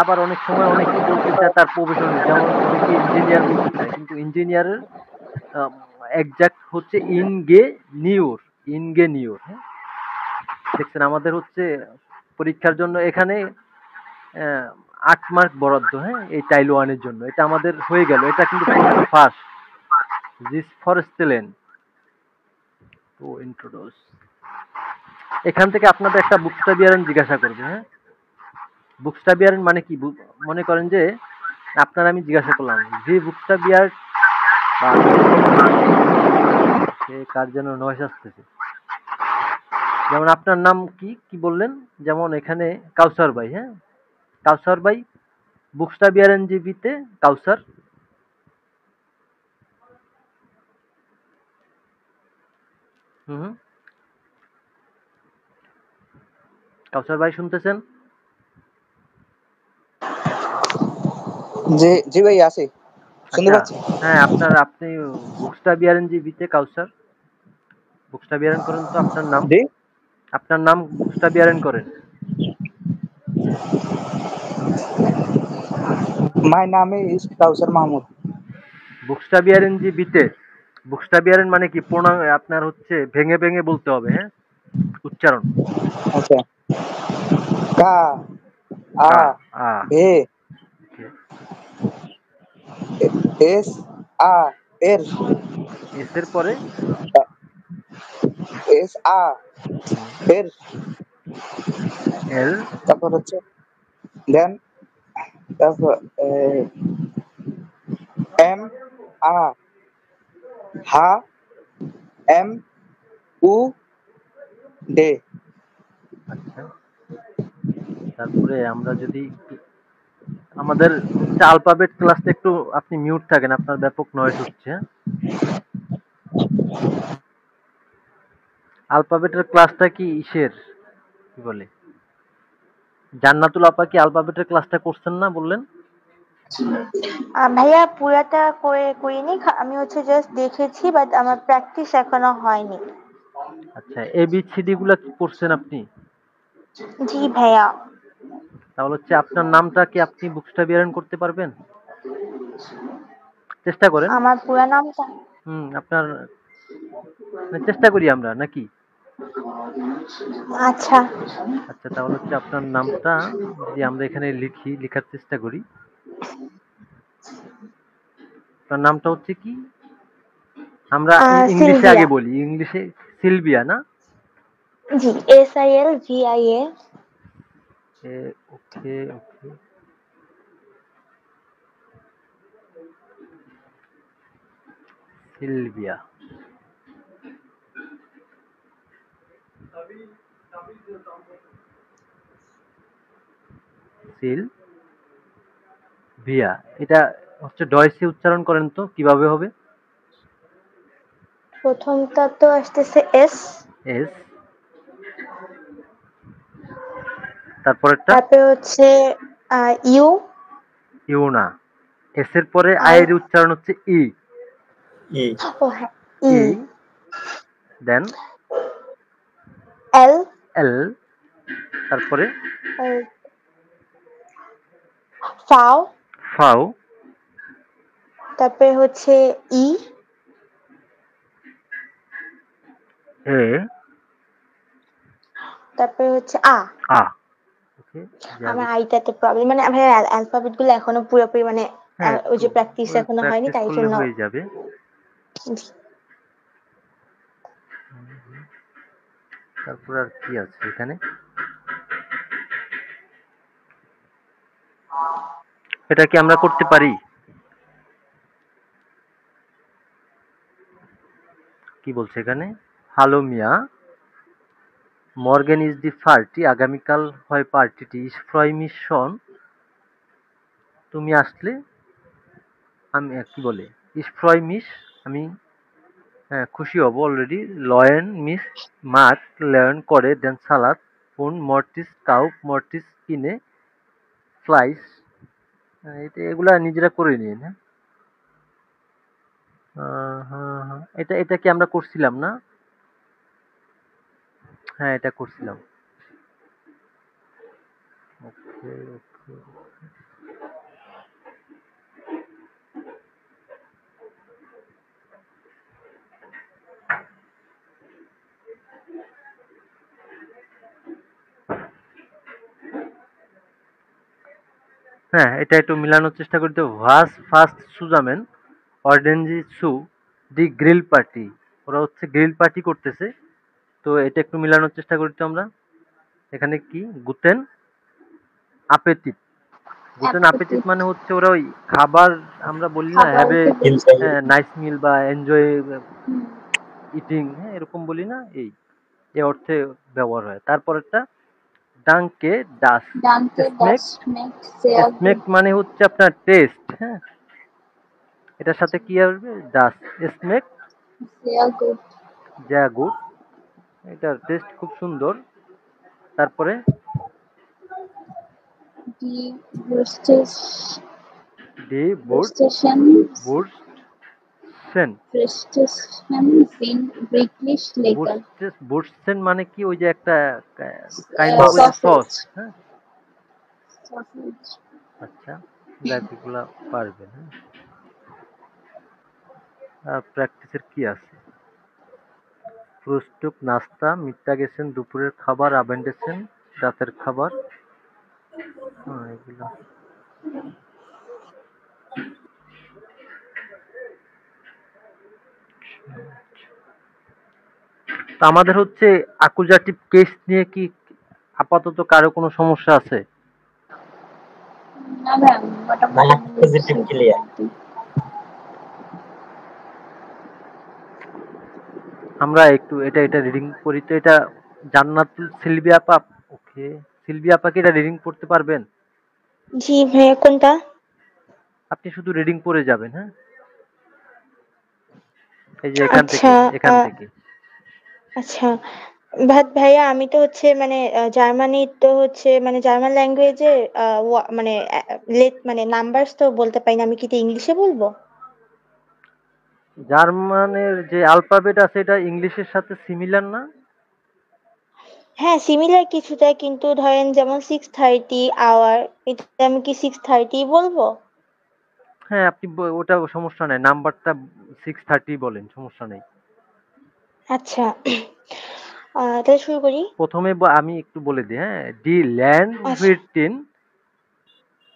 আবার অনেক সময় অনেকেই বলতে চায় তার প্রফেশন, যেমন অনেকে ইঞ্জিনিয়ার বলতে চায়, কিন্তু ইঞ্জিনিয়ারের এক্সাক্ট হচ্ছে ইনগে নিউর। হ্যাঁ, দেখছেন আমাদের হচ্ছে পরীক্ষার জন্য এখানে 8 মার্ক বরাদ্দ, হ্যাঁ, এই টাইল 1-এর জন্য। এটা আমাদের হয়ে গেল, এটা কিন্তু ফার্স্ট জিস ফরেস্টেলেন তো ইন্ট্রোডিউস। এখান থেকে আপনাদের একটা বুকস্টাবিয়ারেন জিজ্ঞাসা করবে। হ্যাঁ, বুকস্টাবিয়ারেন মানে কি? মনে করেন যে আপনার আমি জিজ্ঞাসা করলাম যে বুকস্টাবিয়ার বা কার যেন নয়েস আসতেছে, যেমন আপনার নাম কি কি বললেন, যেমন এখানে কাউসার ভাই। হ্যাঁ, কাউসার ভাই বুকস্টাবিয়ারেন জিবিতে কাউসার। হুম, কাউসার ভাই শুনতেছেন? জি জি ভাই আছি, শুনতে আচ্ছা, পাচ্ছি। হ্যাঁ, আপনি বুকস্টাবিয়ারেন জিবিতে কাউসার বুকস্টাবিয়ারেন করেন তো জি আপনার নাম বুকস্টাবিয়ারেন করেন। মাই নাম ইজ কাউসার মাহমুদ। বুকস্টাবিয়ারেন জিবিতে বুকস্টাবিয়ারেন মানে কি আপনার হচ্ছে ভেঙে ভেঙে বলতে হবে। হ্যাঁ, উচ্চারণ আচ্ছা, কা আ কা আ ভে ওকে। এস আ এর এস এর পরে এস আ এর এল তারপর হচ্ছে দেন তারপর এম আ হা এম উ ডে। আচ্ছা, তারপরে আমরা যদি আমাদের হচ্ছে আলফাবেট ক্লাসটা একটু আপনি মিউট থাকেন, আপনার ব্যাপক নয়েজ হচ্ছে। আলফাবেটের ক্লাসটা কি ইসের কি বলে, জান্নাতুল আপা কি আলফাবেটের ক্লাসটা করছেন না বললেন? ভাইয়া পুরাটা করিনি, আমি হচ্ছে জাস্ট দেখেছি, বাট আমার প্র্যাকটিস এখনো হয়নি। আচ্ছা, এবিসিডি গুলা কি করছেন আপনি? জি ভাইয়া। তাহলে হচ্ছে আপনার নামটা কি আপনি বুকস্টাবিয়ারেন করতে পারবেন? চেষ্টা করেন। আমার পুরা নামটা আপনার চেষ্টা করি আমরা নাকি? আচ্ছা। আচ্ছা, তাহলে হচ্ছে আপনার নামটা যদি আমরা এখানে লেখার চেষ্টা করি। আপনার নামটা হচ্ছে কি? আমরা ইংলিশে সিলভিয়া। আগে বলি, ইংলিশে সিলভিয়া না? জি, SILVIA। ওকে ওকে, সিলভিয়া। সিলভিয়া, এটা হচ্ছে ডয়েসে উচ্চারণ করেন তো কিভাবে হবে? প্রথমটা তো আসতেছে এস, এস, তারপরেরটা তারপরে হচ্ছে ইউ, ইউ না, এস এর পরে আই আই, এর উচ্চারণ হচ্ছে ই। ই ও হ্যাঁ, ই, ই, দেন এল, এল, তারপরে ফাও, ফাও, তারপরে হচ্ছে ই, এ, তারপরে হচ্ছে আ। আ। ওকে, আমার আইটাতে প্রবলেম, মানে আমার অ্যালফাবেট গুলো এখনো পুরোপুরি মানে হ্যাঁ, ওই একটু যে প্র্যাকটিস এখনো হয়নি, প্র্যাকটিস তাই করলে জন্য। হয়ে যাবে। তারপর আর কি আছে এখানে? এটা কি আমরা করতে পারি? কি বলছে এখানে? হ্যালো মিয়া, মর্গেন ইজ দি পার্টি, আগামীকাল হয় পার্টিটি, ইস ফ্রয় মিশন, তুমি আসলে আমি কি বলে, ইস ফ্রয় মিস, আমি খুশি হব অলরেডি, লয়েন মিস মার্ক লেয়ন করে দেন সালাদ ফোন মর্টিস কাউপ মর্টিস কিনে ফ্লাইস, এটা এগুলা নিজেরা করে নিন। হ্যাঁ হ্যাঁ হ্যাঁ, এটা এটা কি আমরা করছিলাম না? হ্যাঁ এটা করছিলাম। ওকে ওকে। হ্যাঁ এটা একটু মিলানোর চেষ্টা করতে। ভাস ফার্স্ট সুজামেন অর্ডেনজি সু দি গ্রিল পার্টি, ওরা হচ্ছে গ্রিল পার্টি করতেছে, তো এটা একটু মিলানোর চেষ্টা করতে আমরা। এখানে কি গুতেন আपेटिट, গুতেন আपेटिट অ্যাপেটিট মানে হচ্ছে ওরা ওই খাবার, আমরা বলি না হ্যাভ এ খাবারকে বলছে। Enjoy. নাইস মিল বা এনজয় হুম, ইটিং, হ্যাঁ এরকম বলি না, এই এ অর্থে ব্যবহার হয়। তারপরেরটা ডাঙ্কে ডাস ডান্কে স্মেক, ডাস মেক সেয়া স্মেক গুড। মানে হচ্ছে আপনার টেস্ট, হ্যাঁ এটার সাথে কি আসবে? ডাস স্মেক সেয়া গুড। যা গুড, এটার টেস্ট খুব সুন্দর। তারপরে ডি বুস্টেস ডি বুট বুস্টেশন বুটস সেন, প্রেস্টেশন সিন ব্রিকলিশ লেকার বুটসেন মানে কি ওই যে একটা কাইন্ড অফ ওই যে সসেজ সস, হ্যাঁ সসেজ। আচ্ছা যাক এগুলা পারবেন। হ্যাঁ আর প্র্যাকটিসের কি আছে? প্রস্তুত নাস্তা, মিট্টা গেছেন দুপুরের খাবার, আবেন্ডেছেন রাতের খাবার, হ্যাঁ এগুলো। তো আমাদের হচ্ছে অ্যাকুজাটিভ কেস নিয়ে কি আপাতত কারো কোনো সমস্যা আছে? না ভাই, মোটামুটি Nah, বুঝছি positive clear. মোটামুটি। আমরা একটু এটা এটা রিডিং করি তো। এটা জান্নাতুল সিলভি আপা, ওকে সিলভি আপা কি এটা রিডিং করতে পারবেন? জি ভাইয়া, কোনটা? আপনি শুধু রিডিং করে যাবেন। হ্যাঁ এই যে এখান থেকে, আচ্ছা। এখান আহ, থেকে। আচ্ছা, ভাইয়া আমি তো হচ্ছে মানে জার্মানি তো হচ্ছে মানে জার্মান ল্যাঙ্গুয়েজে মানে মানে নাম্বারস তো বলতে পারি না, আমি কি এটা ইংলিশে বলবো? জার্মানের যে অ্যালফাবেট আছে এটা ইংলিশের সাথে সিমিলার না? হ্যাঁ, সিমিলার কিছুটা, কিন্তু ধরেন যেমন 6:30 আওয়ার, এটা আমি কি 6:30 বলবো? হ্যাঁ আপনি ওটা সমস্যা নাই, নাম্বারটা 6:30 বলেন, সমস্যা নেই। আচ্ছা, তাহলে শুরু করি। প্রথমে আমি একটু বলে দিই। হ্যাঁ ডি ল্যান্ড আচ্ছা, ভিরটিন,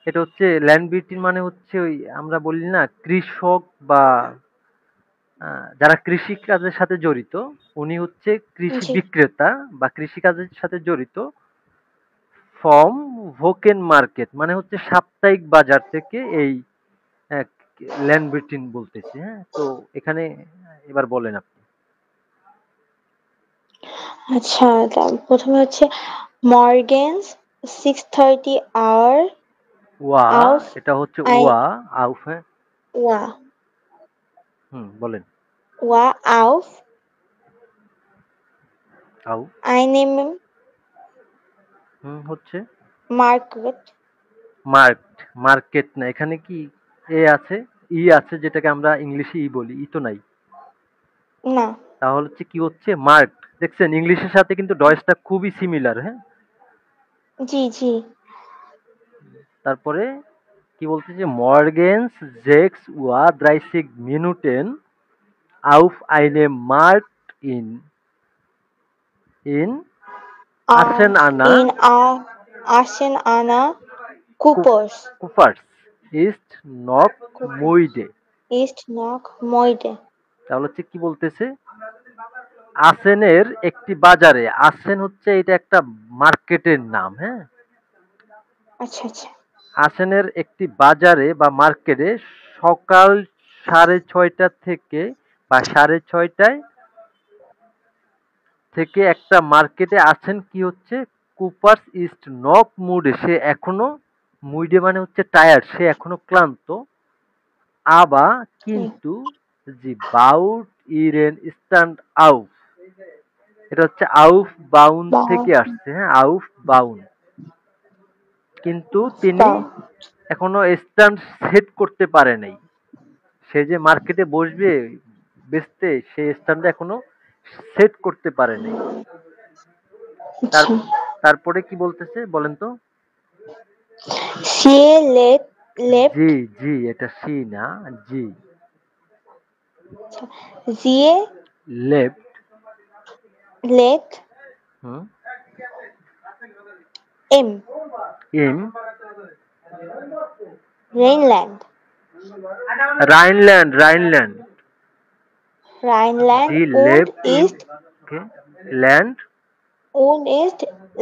এটা হচ্ছে ল্যান্ড ভিরটিন মানে হচ্ছে ওই আমরা বলি না কৃষক বা যারা কৃষি কাজের সাথে জড়িত, উনি হচ্ছে কৃষি জি। বিক্রেতা বা কৃষি কাজের সাথে জড়িত। ফর্ম ভোকেন মার্কেট মানে হচ্ছে সাপ্তাহিক বাজার থেকে এই ল্যান্ড ভিরটিন বলতেছি। হ্যাঁ তো এখানে এবার বলেন আপনি। আচ্ছা, প্রথমে হচ্ছে মর্গেনস 6:30 আওয়ার ওয়া, auf এটা হচ্ছে ein ওয়া আউফ। হ্যাঁ ওয়া বলেন। ওয়া auf আউ einem হচ্ছে Market মার্কট, মার্কেট না, এখানে কি এ আছে, ই আছে, যেটাকে আমরা ইংলিশে ই বলি, ই তো নাই। না। তাহলে হচ্ছে কি হচ্ছে মার্কট, দেখছেন ইংলিশের সাথে কিন্তু ডয়েসটা খুবই সিমিলার। হ্যাঁ জি, জি। তারপরে কি বলতেছে? মর্গেনস 6:30 Minuten auf einem Markt in In Asenana Aschen Anna Coopers Kupfers ist noch Muide। ist noch Moide। তাহলে হচ্ছে কি বলতেছে? আসেনের একটি বাজারে, আসেন হচ্ছে এটা একটা মার্কেটের নাম। হ্যাঁ আচ্ছা, আচ্ছা। আসেনের একটি বাজারে বা মার্কেটে সকাল 6:30 থেকে বা 6:30টায় থেকে একটা মার্কেটে আছেন কি হচ্ছে কুপার্স ইস্ট নক মুডে, সে এখনো মুডে মানে হচ্ছে টায়ার্ড, সে এখনো ক্লান্ত। আবা কিন্তু জি বাউট ইরেন স্ট্যান্ড আউফ, এটা হচ্ছে আউফ বাউন বা থেকে আসছে, হ্যাঁ আউফ বাউন। কিন্তু তিনি এখনো স্ট্যান্ড সেট করতে পারে নাই, সে যে মার্কেটে বসবে বেচতে সে স্ট্যান্ড এখনো সেট করতে পারে নাই। তার আচ্ছা তারপরে কি বলতেছে বলেন তো? সে লেফট জি জি, এটা সি না, জি জিয়ে লেফট। লেট হুম এম ইম রেইনল্যান্ড রাইনল্যান্ড, রাইনল্যান্ড, রাইনল্যান্ড জি und লেফট ইম, ist ওকে ল্যান্ড,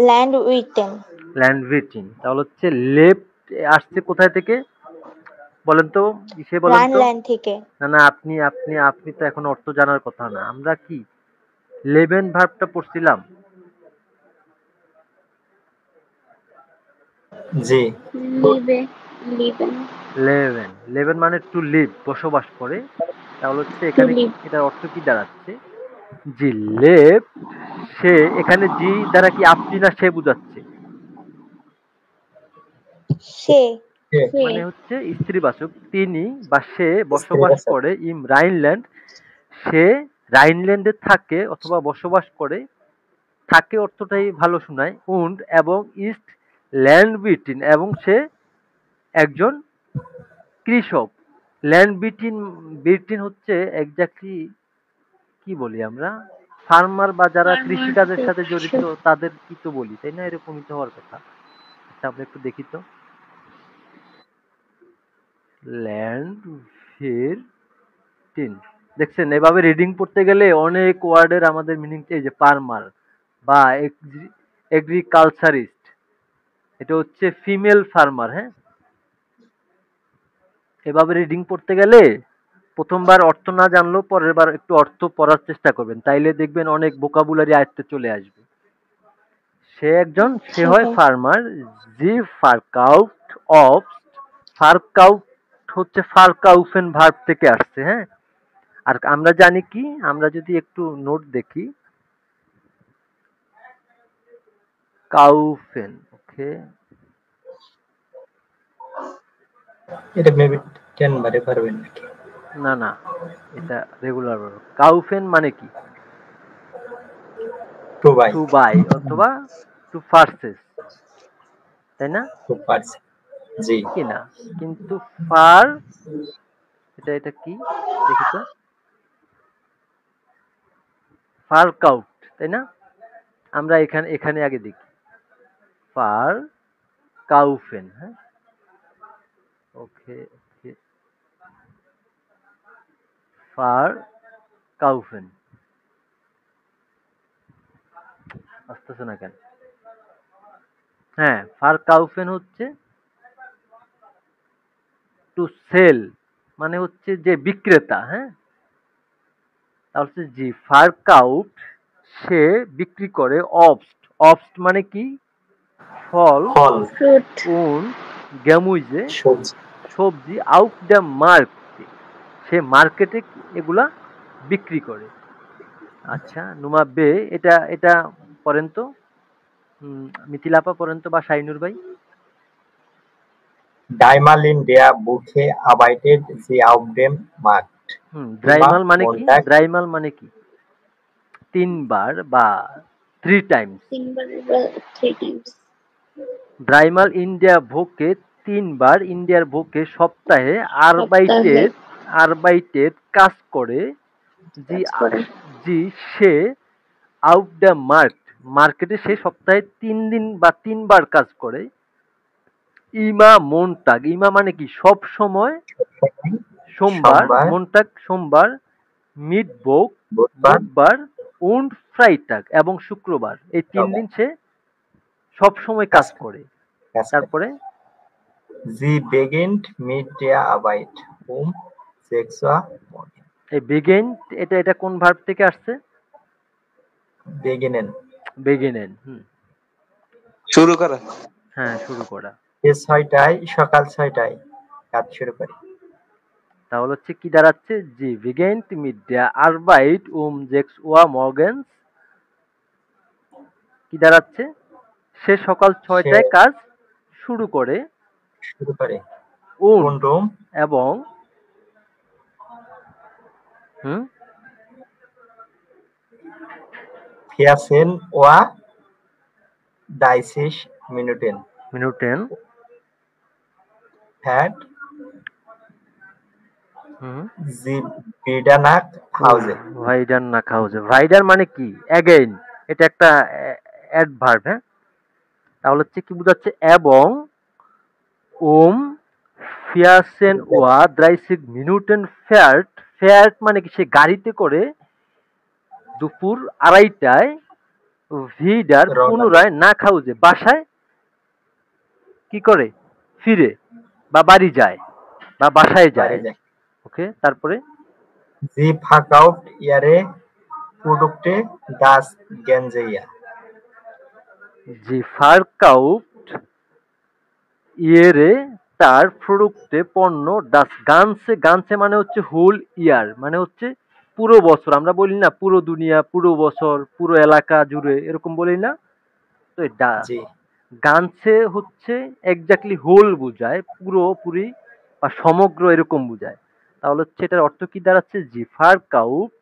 Landwirten ল্যান্ড ভিটিং, তাহলে হচ্ছে লেফট আসছে কোথায় থেকে বলেন তো, সে বলেন তো। রাইনল্যান্ড থেকে। না না, আপনি আপনি আপনি তো এখন অর্থ জানার কথা না, আমরা কি লেবেন ভার্বটা পড়ছিলাম? জি লিভে লিভেন লেভেন, লেভেন মানে টু লিভ, বসবাস করে। তাহলে হচ্ছে টু এখানে লিভ এটার অর্থ কি দাঁড়াচ্ছে, জি লেভ, সে, এখানে জি দ্বারা কি আপনি না সে বুঝাচ্ছে, সে সে মানে হচ্ছে স্ত্রীবাচক, তিনি বা সে বসবাস স্ত্রীবাচক। করে ইম রাইনল্যান্ড, সে রাইনল্যান্ডে থাকে অথবা বসবাস করে, থাকে অর্থটাই ভালো শোনায়, উন্ড এবং ইস্ট ল্যান্ড বিটিন, এবং সে একজন কৃষক। ল্যান্ড বিটিন, বিটিন হচ্ছে এক্স্যাক্টলি কি বলি আমরা, ফার্মার বা যারা ফার্মার কৃষিকাজের সাথে জড়িত কৃষক তাদের কি তো বলি, তাই না? এরকমই তো হওয়ার কথা। আচ্ছা আমরা একটু দেখি তো, ল্যান্ড ফির তিন, দেখছেন এভাবে রিডিং পড়তে গেলে অনেক ওয়ার্ডের আমাদের মিনিং, এই যে ফার্মার বা এগ্রিকালচারিস্ট, এটা হচ্ছে ফিমেল ফার্মার, হ্যাঁ। এভাবে রিডিং পড়তে গেলে প্রথমবার অর্থ না জানলেও পরের বার একটু অর্থ পড়ার চেষ্টা করবেন, তাইলে দেখবেন অনেক ভোকাবুলারি আয়ত্তে চলে আসবে। সে একজন, সে হয় সেটাই ফার্মার। জি ফারকাউট অফ, ফারকাউট হচ্ছে ফারকাউফেন ভার্ব থেকে আসছে, হ্যাঁ। আর আমরা জানি কি, আমরা যদি একটু নোট দেখি, কাউফেন, ওকে, এটা মেবি 10 বারে পারবেন নাকি? না না, এটা রেগুলার ভার্ব। কাউফেন মানে কি, টু বাই, টু বাই অথবা টু পারচেজ, তাই না? টু পারছে। জি কি না, কিন্তু ফার, এটা এটা কি দেখি তো, ফার কাউট, তাই না? আমরা এখানে এখানে আগে দেখি ফার কাউফেন, হ্যাঁ, ওকে ওকে, ফার কাউফেন, আসতেছে না কেন? হ্যাঁ, ফার কাউফেন হচ্ছে টু সেল, মানে হচ্ছে যে বিক্রেতা, হ্যাঁ। তাহলে হচ্ছে জি ফার কাউট, সে বিক্রি করে অবস্ট, অবস্ট মানে কি ফল, ফল, ফ্রুট উন গ্যামুইজে সবজি। সবজি, আউট দ্য মার্কেট, সে মার্কেটে এগুলা বিক্রি করে। আচ্ছা নুমা বে, এটা এটা পড়েন তো, মিথিলাপা পড়েন তো, বা শাইনুর ভাই। Dreimal in der Woche arbeitet sie auf dem Markt. Immer ড্রাইমাল মানে কি, Montag, ড্রাইমাল মানে কি, তিনবার বা থ্রি টাইমস। তিনবার থ্রি টাইমস ড্রাইমাল ইন্ডিয়া ভোকে, তিনবার ইন্ডিয়ার ভোকে সপ্তাহে সপ্তাহে আরবাইটেড, আরবাইটেড কাজ করে, জি কাজ করে জি সে আউট দ্য মার্কেট, মার্কেটে সে সপ্তাহে 3 দিন বা 3বার কাজ করে। ইমা মনটাগ, ইমা মানে কি সব সময়, সোমবার, সোমবার, মনটাগ সোমবার, মিটবোক বুধবার, বুধবার, উন্ড ফ্রাইটাগ এবং শুক্রবার, এই 3 দিন সে সব সময় কাজ করে। কাজ করে। তারপরে Sie beginnt mit der Arbeit um 6 Uhr morgens. এই বিগেন, এটা এটা কোন ভার্ব থেকে আসছে? beginnen বেগিনেন। শুরু করা। হ্যাঁ, শুরু করা। সকাল 6টায় কাজ শুরু করি। তাহলে হচ্ছে কি দাঁড়াচ্ছে? জি beginnt mit der Arbeit um 6 Uhr morgens। কি দাঁড়াচ্ছে? সে সকাল সে 6টায় কাজ শুরু করে। শুরু করে und und um এবং হুম 14 Uhr 30 Minuten Minuten fährt হুম sie wieder nach Hause। ভাইডার না খাউজে। ভাইডার মানে কি? অ্যাগেইন। এটা একটা অ্যাডভার্ব। হ্যাঁ, তাহলে হচ্ছে কি বোঝাচ্ছে? এবং ফিয়াসেন ওয়া 30 মিনিটেন ফেয়ার্ট। ফেয়ার্ট মানে কি? সে গাড়িতে করে দুপুর 2:30টায় ভিডার রওনা দেয়। পুনরায় না খাউজে বাসায় কি করে? ফিরে বা বাড়ি যায় বা বাসায় বাড়ি যায়। যায়। ওকে, তারপরে Sie verkauft ihre Produkte das ganze Jahr। জি ফারকাউট ইয়েরে তার প্রোডাক্টে পণ্য ডাস গানসে। গানসে মানে হচ্ছে হোল ইয়ার, মানে হচ্ছে পুরো বছর। আমরা বলি না পুরো দুনিয়া, পুরো বছর, পুরো এলাকা জুড়ে, এরকম বলি না? তো জি গানসে হচ্ছে এক্স্যাক্টলি হোল বোঝায়, পুরোপুরি বা সমগ্র এরকম বোঝায়। তাহলে হচ্ছে এটার অর্থ কি দাঁড়াচ্ছে? জি ফারকাউট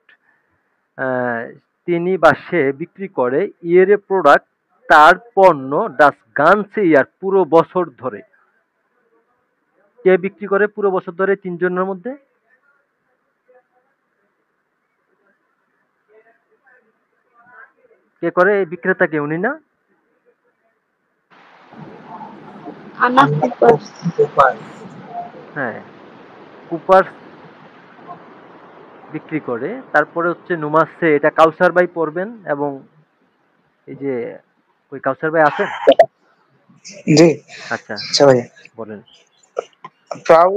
তিনি বা সে বিক্রি করে ইয়েরে প্রোডাক্ট তার পণ্য ডাস গানসে ইয়ার পুরো বছর ধরে। কে বিক্রি করে পুরো বছর ধরে? তিনজনের মধ্যে কে করে? এই বিক্রেতা কে? উনি না? আনা কুপার্স। কুপার হ্যাঁ, কুপার বিক্রি করে। তারপরে হচ্ছে নুমাসে, এটা কাউসার ভাই পড়বেন। এবং এই যে ওই কাউসার ভাই আছেন? জি আচ্ছা, আচ্ছা ভাইয়া। বলেন। ফ্রাউ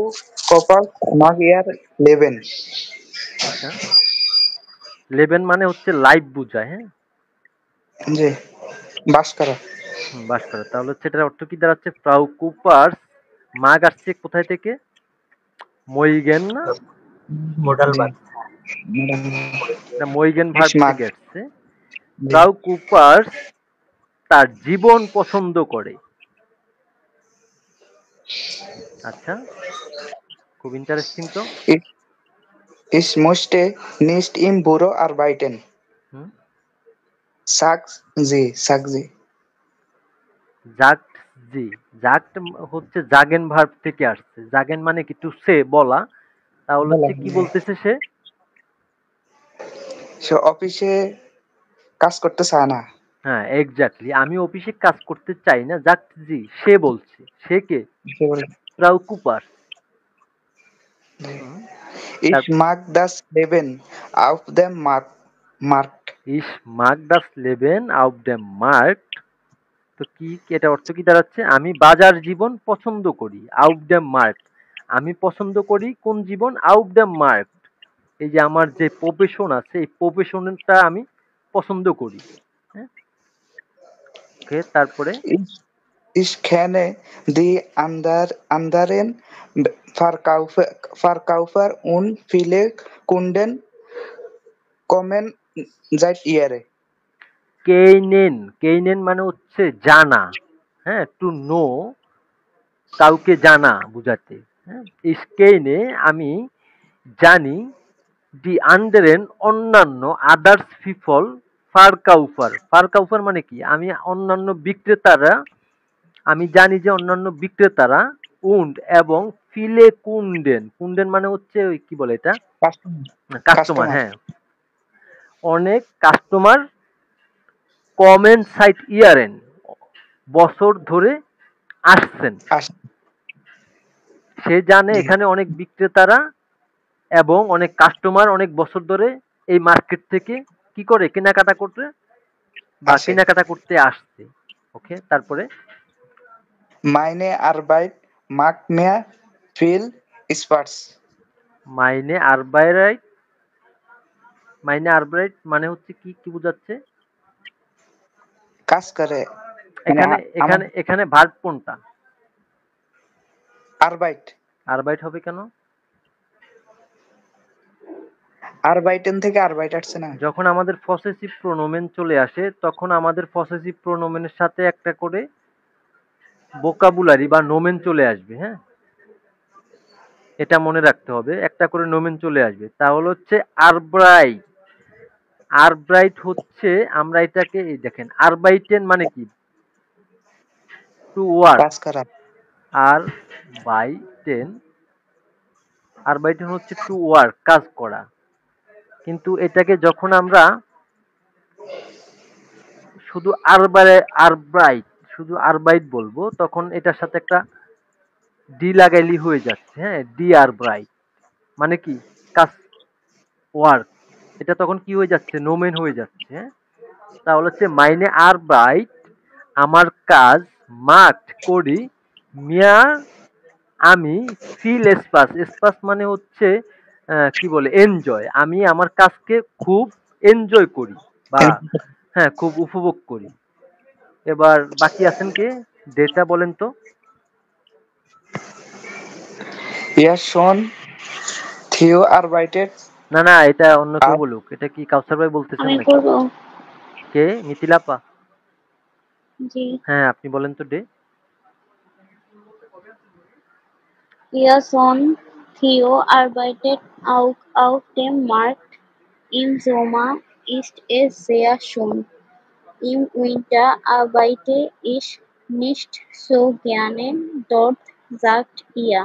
কপার মাগ ইয়ার লেবেন। আচ্ছা, লেবেন মানে হচ্ছে লাইভ বুঝায়। হ্যাঁ, জি বাস করা। বাস করা। তাহলে হচ্ছে এটার অর্থ কি দাঁড়াচ্ছে? ফ্রাউ কুপার্স মাগ আসছে কোথায় থেকে? মইগেন না? মোডাল জি বাদ না, মইগেন ভার্ব স্মাগ। থেকে আসছে। জি ফ্রাউ কুপার্স তার জীবন পছন্দ করে। আচ্ছা, খুব ইন্টারেস্টিং তো। Ich, ich möchte nicht im Büro arbeiten। হুম Sag sie। জাগট জি, জাগট হচ্ছে জাগেন ভার্ব থেকে আসছে। জাগেন মানে কি? টু সে, বলা। তাহলে বলা। হচ্ছে কি বলতেছে সে? সে অফিসে কাজ করতে চায় না। হ্যাঁ, এক্স্যাক্টলি। আমি অফিসে কাজ করতে চাই না। জাগট জি, সে বলছে। সে কে? সে বলে, ফ্রাউ কুপার। জি। হুম Ich mag das Leben auf dem Markt। ইস মাগ ডাস লেবেন আউফ দ্য মার্কট। তো কি এটা অর্থ কি দাঁড়াচ্ছে? আমি বাজার জীবন পছন্দ করি। আউফ দ্য মার্কট, আমি পছন্দ করি কোন জীবন? আউফ দ্য মার্কট। এই যে আমার যে প্রফেশন আছে, এই প্রফেশনটা আমি পছন্দ করি। হ্যাঁ, ওকে, তারপরে Ich kenne die anderen Verkäufer und viele Kunden kommen seit Jahren। কেইনেন। কেইনেন মানে হচ্ছে জানা। হ্যাঁ, টু নো, কাউকে জানা বুঝাতে। হ্যাঁ, ইসকেইনে আমি জানি। ডি আন্ডারেন অন্যান্য, আদার্স পিপল ফারকাউফার। ফারকাউফার মানে কি? আমি অন্যান্য বিক্রেতারা, আমি জানি যে অন্যান্য বিক্রেতারা উন্ড এবং ফিলে কুন্ডেন। কুন্ডেন মানে হচ্ছে ওই কি বলে এটা? কাস্টমার। কাস্টমার হ্যাঁ, অনেক কাস্টমার কমেন্ট সাইট ইয়ারেন বছর ধরে আসছেন। আসে। সে জানে জি এখানে অনেক বিক্রেতারা এবং অনেক কাস্টমার অনেক বছর ধরে এই মার্কেট থেকে কি করে? কেনাকাটা করতে বা আসে। কেনাকাটা করতে আসছে। ওকে, তারপরে Meine Arbeit macht mir viel Spaß। মাইনে আরবাইরাইট। মাইনে আরবাইট মানে হচ্ছে কি? কি বোঝাচ্ছে? কাজ করে মানে এখানে আমার এখানে এখানে ভার্ব কোনটা? আরবাইট আরবাইট হবে কেন? আরবাইটেন থেকে আরবাইট আসছে না। যখন আমাদের পসেসিভ প্রোনোমেন চলে আসে তখন আমাদের পসেসিভ প্রোনোমেনের সাথে একটা করে ভোকাবুলারি বা নোমেন চলে আসবে, হ্যাঁ? এটা মনে রাখতে হবে, একটা করে নোমেন চলে আসবে। তাহলে হচ্ছে আরব্রাইট। আরব্রাইট হচ্ছে আমরা এটাকে এই দেখেন আরবাইটেন মানে কি? To work. কাজ করা আরবাইটেন আরবাইটেন হচ্ছে টু ওয়ার্ক, কাজ করা। কিন্তু এটাকে যখন আমরা শুধু আরব্রাইট শুধু আরবাইট বলবো তখন এটার সাথে একটা ডি লাগাইলি হয়ে যাচ্ছে, হ্যাঁ? ডি আরব্রাইট মানে কি? কাজ, ওয়ার্ক। এটা তখন কি হয়ে যাচ্ছে? নোমেন হয়ে যাচ্ছে, হ্যাঁ? তাহলে হচ্ছে মাইনে আরবাইট আমার কাজ, মাঠ করি, মিয়া আমি, ফিল স্পাস স্পাস মানে হচ্ছে কি বলে এনজয়, আমি আমার কাজকে খুব এনজয় করি বা হ্যাঁ খুব উপভোগ করি। এবার বাকি আছেন কে? ডেটা বলেন তো। ইয়ারশন থিও আরবাইটেড না না, এটা অন্য কেউ আর বলুক। এটা কি কাউসার ভাই বলতেছেন আমি নাকি? করব। কে? মিথিলাপা? জি। হ্যাঁ আপনি বলেন তো day. Pearson, Theo arbeitet auch auf dem Markt. Im Sommer ist es sehr schön. Im Winter arbeite ich nicht so gerne dort, sagt er.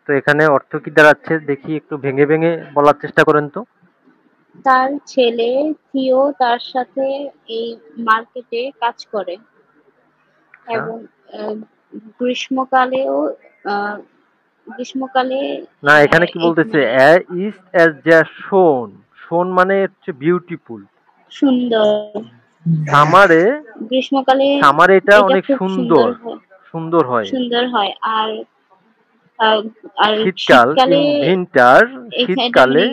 তো এখানে অর্থ কি দাঁড়াচ্ছে দেখি, একটু ভেঙে ভেঙে বলার চেষ্টা করেন তো। তার ছেলে থিও তার সাথে এই মার্কেটে কাজ করে আচ্ছা, এবং আহ, গ্রীষ্মকালেও আহ, গ্রীষ্মকালে না এখানে কি বলতেছে? মানে ইজ অ্যাজ যা শোন। শোন মানে হচ্ছে বিউটিফুল। সুন্দর। সামারে গ্রীষ্মকালে সামারে এটা এটা অনেক খুব সুন্দর সুন্দর হয়। সুন্দর হয়। আর আহ, আর শীতকাল শীতকালে ইন ভিন্টার, এটা শীতকালে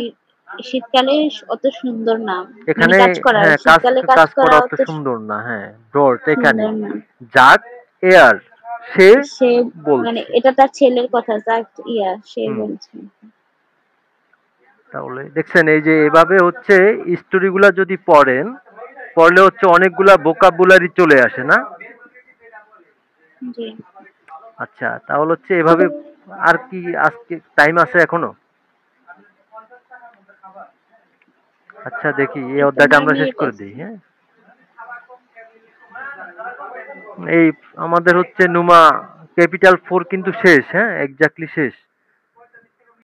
শীতকালে অত সুন্দর না, মানে এখানে কাজ করা, হ্যাঁ কাজ শীতকালে কাজ কাজ করা করা অত অত সুন্দর না, হ্যাঁ ডট এখানে সুন্দর না। জাক এয়ার সে সে মানে বলছে। এটা তার ছেলের কথা, সে হুম, বলছে। তাহলে দেখছেন এই যে এভাবে হচ্ছে স্টোরিগুলা যদি পড়েন, পড়লে হচ্ছে অনেকগুলা ভোকাবুলারি চলে আসে না? জি। আচ্ছা তাহলে হচ্ছে এভাবে। আর কি আজকে টাইম আছে এখনো? আচ্ছা দেখি এই একটু অধ্যায়টা 9 আমরা শেষ মিনিট করে আছে। দিই, হ্যাঁ? এই আমাদের হচ্ছে নুমা ক্যাপিটাল 4 কিন্তু শেষ, হ্যাঁ এক্স্যাক্টলি শেষ।